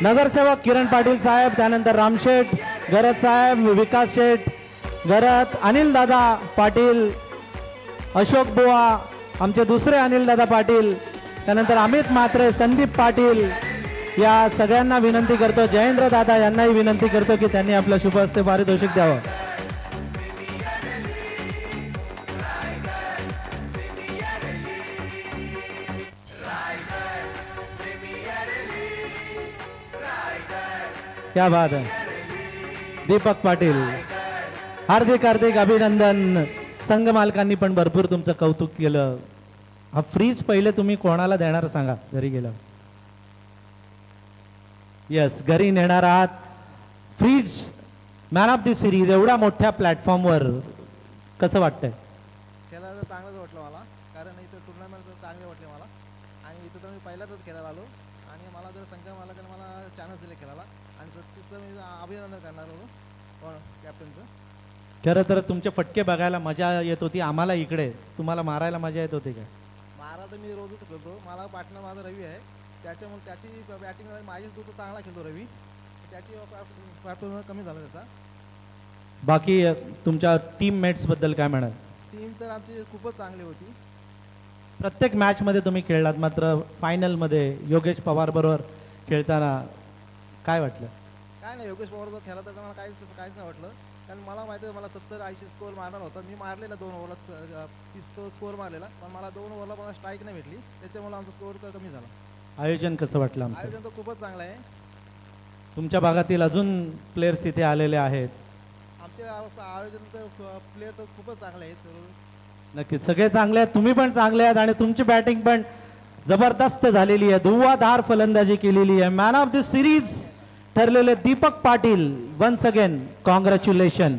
नगरसेवक किरण पाटील साहेब, त्यानंतर रामशेठ गरज साहेब, विकास शेठ गरज, अनिल दादा पाटील, अशोक बुवा आमचे दुसरे अनिल दादा पाटील, त्यानंतर अमित म्हात्रे, संदीप पाटील, या सगळ्यांना विनंती करतो. जयेंद्र दादा यांनाही विनंती करतो की त्यांनी आपल्या शुभ हस्ते पारितोषिक द्यावं. क्या बात है. दीपक पाटील, हार्दिक अभिनंदन. संघ मालकांनी पण भरपूर तुमचं कौतुक केलं. हा फ्रीज पहिले तुम्ही कोणाला देणार सांगा घरी गेला. यस घरी नेणार आहात fridge. Man of the series एवढ्या मोठ्या प्लॅटफॉर्मवर कसं वाटतंय? खेळायला चांगलंच वाटलं मला, कारण इथं टुर्नामेंट चांगले वाटले मला आणि इथं तर मी पहिल्यांदाच खेळायला आलो आणि मला जर संघ मालकाने मला चान्स दिले खेळायला आणि सचिनचं मी अभिनंदन करणार होतो कॅप्टनचं. खरं तर तुमचे फटके बघायला मजा येत होती आम्हाला इकडे, तुम्हाला मारायला मजा येत होती काय? मारा तर मी रोजच खेळतो. मला पार्टनर माझा रवी आहे, त्याच्यामुळे त्याची बॅटिंग माझीच तो चांगला खेळतो रवी, त्याची परफॉर्मन्स कमी झाला त्याचा. बाकी तुमच्या टीममेट्स बद्दल काय म्हणाल? टीम तर आमची खूपच चांगली होती. प्रत्येक मॅचमध्ये तुम्ही खेळलात, मात्र फायनलमध्ये योगेश पवार बरोबर खेळताना काय वाटलं? काय नाही, योगेश पवारचा खेळला तर मला काहीच नाही वाटलं, कारण मला माहिती आहे मला 70-80 स्कोअर मारणार होता. मी मारलेला 2 ओव्हरला 30 स्कोअर मारलेला, पण मला 2 ओव्हरला मला स्ट्राईक नाही भेटली, त्याच्यामुळे आमचा स्कोअर तर कमी झाला. आयोजन कसं वाटलं आमचं? आयोजन तर खूपच चांगलं आहे. तुमच्या भागातील अजून प्लेयर्स इथे आलेले आहेत. आमचे आयोजन तर प्लेयर तर खूपच चांगले आहेत. नक्कीच सगळे चांगले आहेत, तुम्ही पण चांगले आहात आणि तुमची बॅटिंग पण जबरदस्त झालेली आहे. धुव्वाधार फलंदाजी केलेली आहे. मॅन ऑफ द सिरीज ठरलेले Deepak Patil, once again congratulation.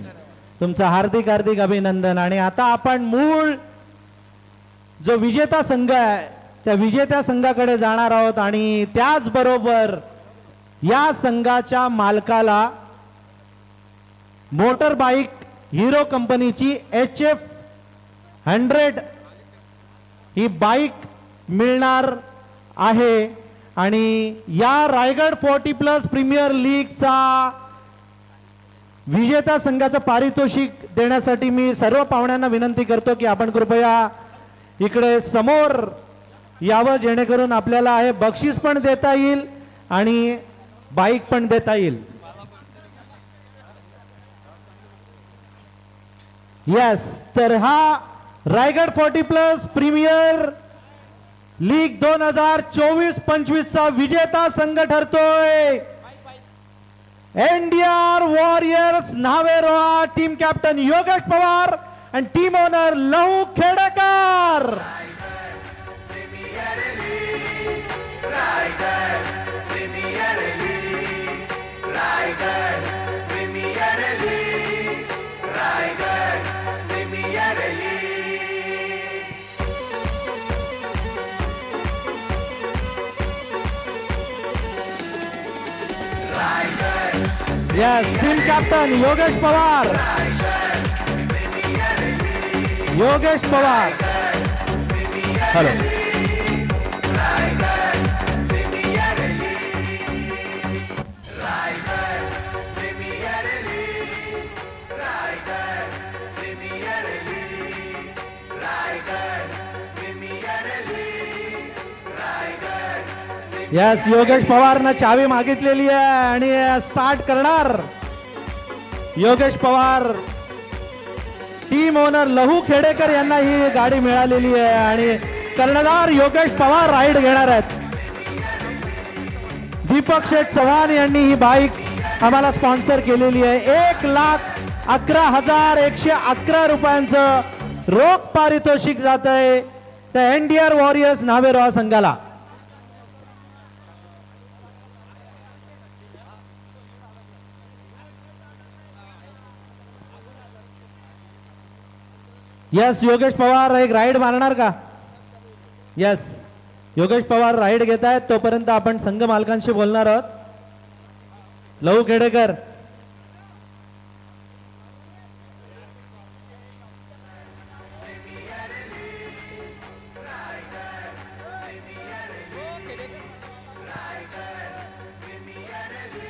तुमचं हार्दिक अभिनंदन. आणि आता आपण मूळ जो विजेता संघ आहे त्या विजेत्या संघाकडे जाणार आहोत आणि त्याचबरोबर या संघाच्या मालकाला मोटर बाईक हिरो कंपनीची HF100 ही बाईक मिळणार आहे. आणि या रायगड 40+ प्रीमियर लीगचा विजेता संघाचं पारितोषिक देण्यासाठी मी सर्व पाहुण्यांना विनंती करतो की आपण कृपया इकडे समोर यावं, जेणेकरून आपल्याला हे बक्षीस पण देता येईल आणि बाईक पण देता येईल. यस, तर हा रायगड 40+ प्रीमियर लीग 2024-25चा विजेता संघ ठरतोय NDR warriors Nhaveroha. Team captain Yogesh Pawar आणि team owner Lahu Khedekar. Yes team captain Yogesh Pawar. Yogesh Pawar. Hello. Yes Yogesh पवारनं चावी मागितलेली आहे आणि स्टार्ट करणार योगेश पवार. टीम ओनर लहू खेडेकर यांना ही गाडी मिळालेली आहे आणि कर्णधार योगेश पवार राईड घेणार आहेत. दीपक शेठ चव्हाण यांनी ही बाईक्स आम्हाला स्पॉन्सर केलेली आहे. 1,11,111 रुपयांचं रोख पारितोषिक जात आहे त्या एनडीआर वॉरियर्स नावेरोहा संघाला. यस योगेश पवार एक राईड मारणार का? यस योगेश पवार राईड घेत आहेत. तोपर्यंत आपण संघ मालकांशी बोलणार आहोत. लहू खेडेकर.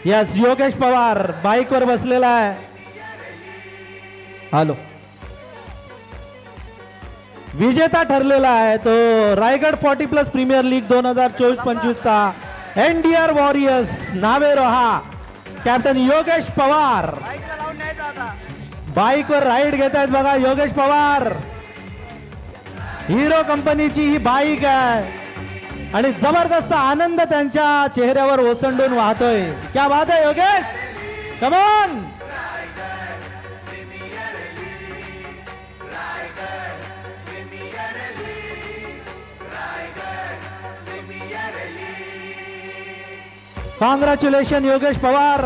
यस योगेश पवार बाईकवर बसलेला आहे. हॅलो. विजेता ठरलेला आहे तो रायगड 40+ प्रीमियर लीग 2024-25 चा NDR warriors Naveroha captain Yogesh Pawar. बाईकवर राईड घेत आहेत बघा योगेश पवार. हिरो कंपनीची ही बाईक आहे आणि जबरदस्त आनंद त्यांच्या चेहऱ्यावर ओसंडून वाहतोय. क्या बात आहे Yogesh. Come on. Congratulation Yogesh Pawar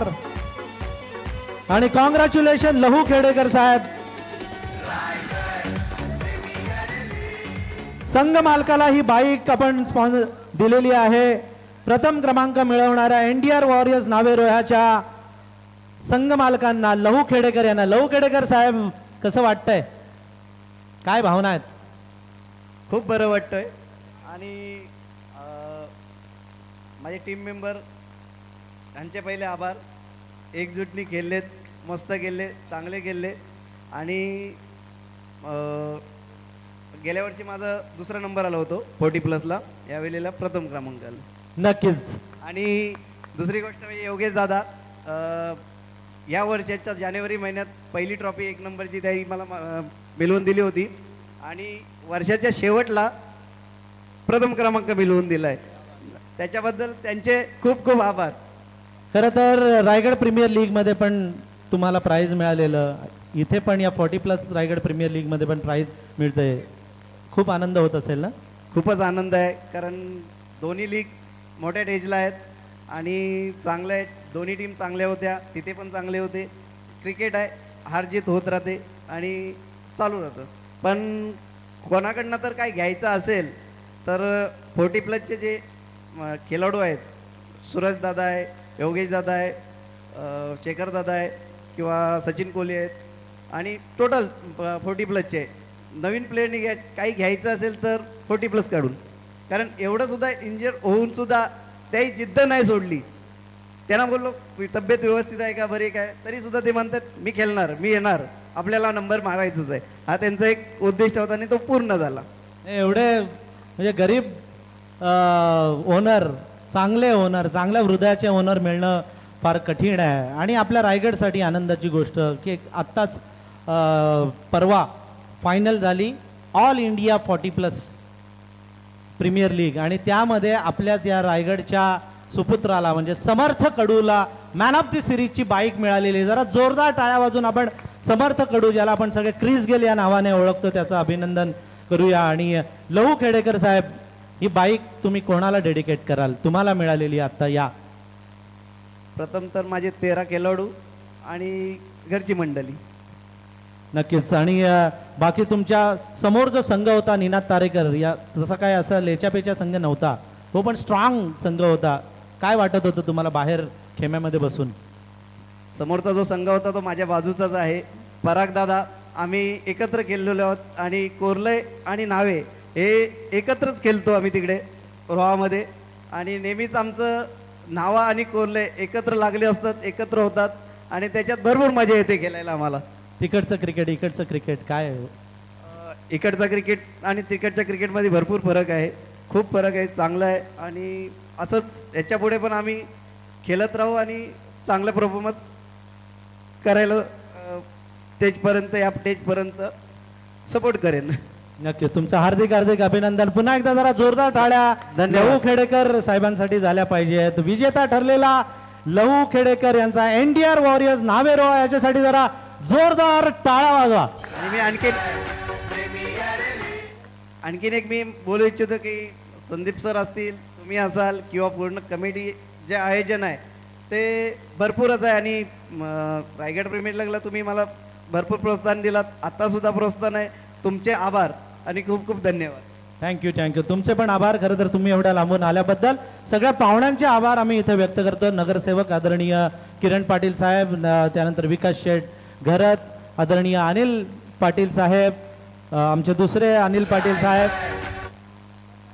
आणि कॉंग्रॅच्युलेशन लहू खेडेकर साहेब. संघ मालकाला ही बाईक आपण स्पॉन्सर दिलेली आहे. प्रथम क्रमांक मिळवणाऱ्या एनडीआर वॉरियर्स नावेरोह्याच्या संघ मालकांना लहू खेडेकर यांना. लहू खेडेकर साहेब कसं वाटतंय? काय भावना आहेत? खूप बरं वाटतंय आणि माझे टीम मेंबर त्यांचे पहिले आभार. एकजुटनी खेळलेत, मस्त खेळले, चांगले खेळले आणि गेल्या वर्षी माझा दुसरा नंबर आला होतो 40+ला. यावेळेला प्रथम क्रमांक आला. नक्कीच. आणि दुसरी गोष्ट म्हणजे योगेश दादा या वर्षाच्या जानेवारी महिन्यात पहिली ट्रॉफी 1 नंबरची त्याही मला मिळवून दिली होती आणि वर्षाच्या शेवटला प्रथम क्रमांक मिळवून दिलाय. त्याच्याबद्दल त्यांचे खूप खूप आभार. खरं तर रायगड प्रीमियर लीग मध्ये पण तुम्हाला प्राइज मिळालेलं, इथे पण या 40+ रायगड प्रीमियर लीग मध्ये पण प्राइज मिळतंय. खूप आनंद होत असेल ना? खूपच आनंद आहे कारण दोन्ही लीग मोठ्या स्टेजला आहेत आणि चांगलं आहे. दोन्ही टीम चांगल्या होत्या, तिथे पण चांगले होते. क्रिकेट आहे, हार जीत होत राहते आणि चालू राहतं. पण कोणाकडनं तर काय घ्यायचं असेल तर 40+चे जे खेळाडू आहेत, सूरज दादा आहे, योगेश दादा आहे, शेखर दादा आहे किंवा सचिन कोहली आहेत आणि टोटल 40+चे नवीन प्लेयरनी काही घ्यायचं असेल तर 40+ काढून. कारण एवढं सुद्धा इंजर होऊन सुद्धा त्याही जिद्द नाही सोडली. त्यांना बोललो तब्येत व्यवस्थित आहे का, बरी काय, तरी सुद्धा ते म्हणतात मी खेळणार, मी येणार, आपल्याला नंबर मारायचंच आहे. हा त्यांचा एक उद्दिष्ट होता आणि तो पूर्ण झाला. एवढे म्हणजे गरीब ओनर, चांगले ओनर, चांगल्या हृदयाचे ओनर मिळणं फार कठीण आहे आणि आपल्या रायगडसाठी आनंदाची गोष्ट की आत्ताच परवा फायनल झाली ऑल इंडिया 40+ प्रीमियर लीग आणि त्यामध्ये आपल्याच या रायगडच्या सुपुत्राला म्हणजे समर्थ कडूला मॅन ऑफ द सिरीजची बाईक मिळालेली. जरा जोरदार टाळ्या वाजून आपण समर्थ कडू, ज्याला आपण सगळे क्रिस गेल या नावाने ओळखतो, त्याचं अभिनंदन करूया. आणि लहू खेडेकर साहेब, ही बाईक तुम्ही कोणाला डेडिकेट कराल? तुम्हाला मिळालेली आता या. प्रथम तर माझे 13 खेळाडू आणि घरची मंडळी. नक्कीच. आणि बाकी तुमच्या समोर जो संघ होता निनाद तारेकर, या जसा काय असा लेच्यापेच्या संघ नव्हता, तो पण स्ट्रॉंग संघ होता. काय वाटत होतं तुम्हाला बाहेर खेम्यामध्ये बसून? समोरचा जो संघ होता तो माझ्या बाजूचाच आहे. परागदादा, आम्ही एकत्र खेळलेलो आहोत आणि कोर्ले आणि नावे हे एकत्रच खेळतो आम्ही तिकडे रोहामध्ये. आणि नेहमीच आमचं नावा आणि कोर्ले एकत्र लागले असतात, एकत्र होतात आणि त्याच्यात भरपूर मजा येते खेळायला आम्हाला. तिकडचं क्रिकेट इकडचं क्रिकेट काय आहे? इकडचा क्रिकेट आणि तिकडच्या क्रिकेटमध्ये भरपूर फरक आहे, खूप फरक आहे, चांगला आहे. आणि असंच याच्या पुढे पण आम्ही खेळत राहू आणि चांगला परफॉर्मन्स करायला स्टेजपर्यंत या स्टेजपर्यंत सपोर्ट करेन. नक्कीच तुमचं हार्दिक हार्दिक अभिनंदन. पुन्हा एकदा जरा जोरदार टाळ्या लहू खेडेकर साहेबांसाठी झाल्या पाहिजेत. विजेता ठरलेला लहू खेडेकर यांचा एनडीआर वॉरियर्स नावेरो याच्यासाठी जरा जोरदार टाळा वाजवा. आणि मी आणखीन एक मी बोलू इच्छितो की संदीप सर असतील, तुम्ही असाल किंवा पूर्ण कमिटी जे आयोजन आहे ते भरपूरच आहे. आणि रायगड प्रीमियर लीगला तुम्ही मला भरपूर प्रोत्साहन दिलात, आता सुद्धा प्रोत्साहन आहे. तुमचे आभार आणि खूप खूप धन्यवाद. थँक्यू. तुमचे पण आभार. खरं तर तुम्ही एवढ्या लांबून आल्याबद्दल सगळ्या पाहुण्यांचे आभार आम्ही इथे व्यक्त करतो. नगरसेवक आदरणीय किरण पाटील साहेब, त्यानंतर विकास शेठ घरत, आदरणीय अनिल पाटील साहेब, आमचे दुसरे अनिल पाटील साहेब,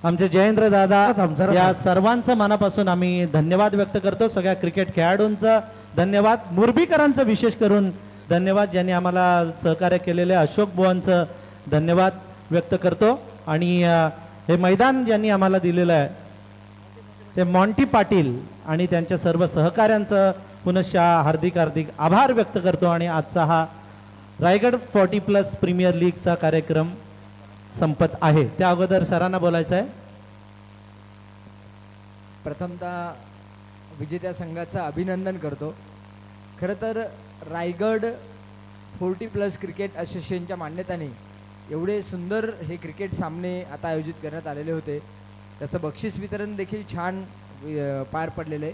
आमचे जयेंद्र दादा, या सर्वांचं मनापासून आम्ही धन्यवाद व्यक्त करतो. सगळ्या क्रिकेट खेळाडूंचं धन्यवाद, मुरबीकरांचं विशेष करून धन्यवाद, ज्यांनी आम्हाला सहकार्य केलेले अशोक बुवांचं धन्यवाद व्यक्त करतो. आणि हे मैदान ज्यांनी आम्हाला दिलेलं आहे ते मॉन्टी पाटील आणि त्यांच्या सर्व सहकाऱ्यांचं पुनश्च हार्दिक आभार व्यक्त करतो. आणि आजचा हा रायगड 40+ प्रीमियर लीगचा कार्यक्रम संपत आहे. त्या अगोदर सरांना बोलायचं आहे. प्रथमतः विजेत्या संघाचं अभिनंदन करतो. खरं तर रायगड 40+ क्रिकेट असोसिएशनच्या मान्यताने एवढे सुंदर हे क्रिकेट सामने आता आयोजित करण्यात आलेले होते. त्याचं बक्षीस वितरण देखील छान पार पडलेलं आहे.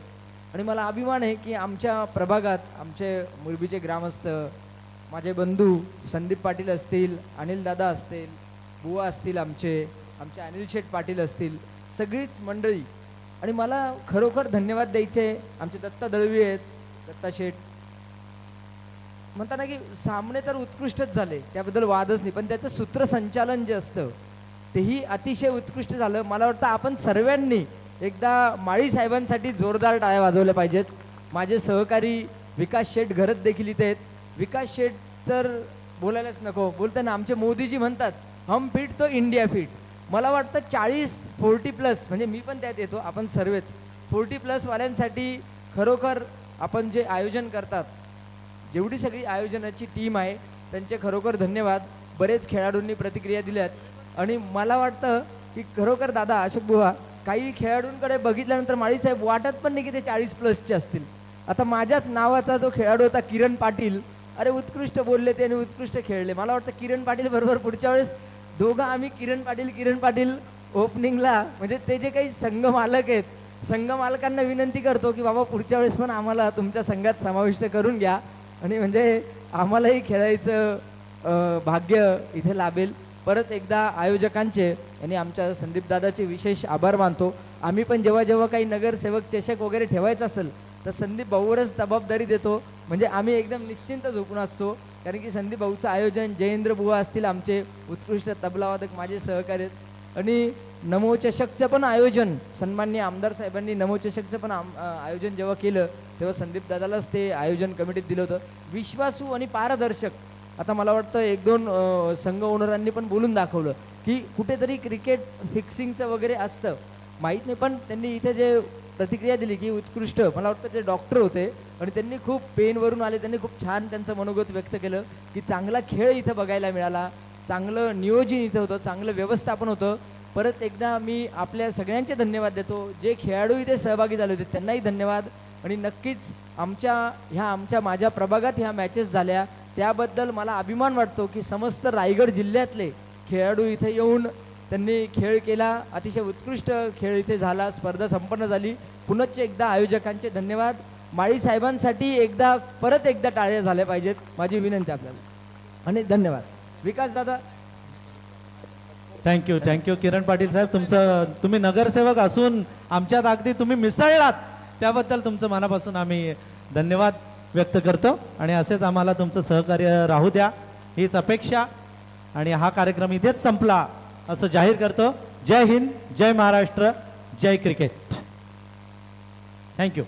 आणि मला अभिमान आहे की आमच्या प्रभागात आमचे मुरबीचे ग्रामस्थ, माझे बंधू संदीप पाटील असतील, अनिल दादा असतील, बुवा असतील, आमचे अनिल शेठ पाटील असतील, सगळीच मंडळी. आणि मला खरोखर धन्यवाद द्यायचे आमचे दत्ता दळवी आहेत, दत्ता शेठ. म्हणताना की सामने तर उत्कृष्टच झाले, त्याबद्दल वादच नाही, पण त्याचं सूत्रसंचालन जे असतं तेही अतिशय उत्कृष्ट झालं. मला वाटतं आपण सर्वांनी एकदा माळी साहेबांसाठी जोरदार टाळ्या वाजवल्या पाहिजेत. माझे सहकारी विकास शेठ घरत देखील इथे आहेत. विकास शेठ तर बोलायलाच नको, बोलताना आमचे मोदीजी म्हणतात हम फिट तो इंडिया फिट. मला वाटतं 40+ म्हणजे मी पण त्यात येतो, आपण सर्वच 40+ वाल्यांसाठी खरोखर आपण जे आयोजन करतात, जेवढी सगळी आयोजनाची टीम आहे त्यांचे खरोखर धन्यवाद. बरेच खेळाडूंनी प्रतिक्रिया दिल्यात आणि मला वाटतं की खरोखर दादा अशोक बुवा काही खेळाडूंकडे बघितल्यानंतर माळीसाहेब वाटत पण नाही की ते 40+ असतील. आता माझ्याच नावाचा जो खेळाडू होता किरण पाटील, अरे उत्कृष्ट बोलले ते आणि उत्कृष्ट खेळले. मला वाटतं किरण पाटील बरोबर पुढच्या वेळेस दोघं आम्ही किरण पाटील ओपनिंगला, म्हणजे ते जे काही संघ मालक आहेत, संघ मालकांना विनंती करतो की बाबा पुढच्या वेळेस पण आम्हाला तुमच्या संघात समाविष्ट करून घ्या आणि म्हणजे आम्हालाही खेळायचं भाग्य इथे लाभेल. परत एकदा आयोजकांचे आणि आमच्या संदीप दादाचे विशेष आभार मानतो. आम्ही पण जेव्हा जेव्हा काही नगरसेवक चषक वगैरे ठेवायचं असेल तर संदीप भाऊवरच जबाबदारी देतो, म्हणजे आम्ही एकदम निश्चिंत झोपून असतो. कारण की संदीप भाऊचं आयोजन, जयेंद्र बुवा असतील आमचे उत्कृष्ट तबलावादक माझे सहकारी आहेत. आणि नमो चषकचं पण आयोजन सन्माननीय आमदार साहेबांनी नमो चषकचं पण आयोजन जेव्हा केलं तेव्हा संदीप दादालाच ते आयोजन कमिटीत दिलं होतं. विश्वासू आणि पारदर्शक. आता मला वाटतं 1-2 संघ ओनरांनी पण बोलून दाखवलं की कुठेतरी क्रिकेट फिक्सिंगचं वगैरे असतं, माहीत नाही, पण त्यांनी इथे जे प्रतिक्रिया दिली की उत्कृष्ट. मला वाटतं ते डॉक्टर होते आणि त्यांनी खूप पेनवरून आले, त्यांनी खूप छान त्यांचं मनोगत व्यक्त केलं की चांगला खेळ इथं बघायला मिळाला, चांगलं नियोजन इथं होतं, चांगलं व्यवस्थापन होतं. परत एकदा मी आपल्या सगळ्यांचे धन्यवाद देतो. जे खेळाडू इथे सहभागी झाले होते त्यांनाही धन्यवाद. आणि नक्कीच आमच्या माझ्या प्रभागात ह्या मॅचेस झाल्या त्याबद्दल मला अभिमान वाटतो की समस्त रायगड जिल्ह्यातले खेळाडू इथे येऊन त्यांनी खेळ केला. अतिशय उत्कृष्ट खेळ इथे झाला, स्पर्धा संपन्न झाली. पुनश्च एकदा आयोजकांचे धन्यवाद. माळी साहेबांसाठी परत एकदा टाळ्या झाल्या पाहिजेत, माझी विनंती आपल्याला. आणि धन्यवाद. विकास दादा. थँक्यू किरण पाटील साहेब. तुम्ही नगरसेवक असून आमच्यात अगदी तुम्ही मिसळलात त्याबद्दल तुमचं मनापासून आम्ही धन्यवाद व्यक्त करतो आणि असेच आम्हाला तुमचं सहकार्य राहू द्या हीच अपेक्षा आणि हा कार्यक्रम इथेच संपला असं जाहीर करतो. जय हिंद, जय महाराष्ट्र, जय क्रिकेट. थँक्यू.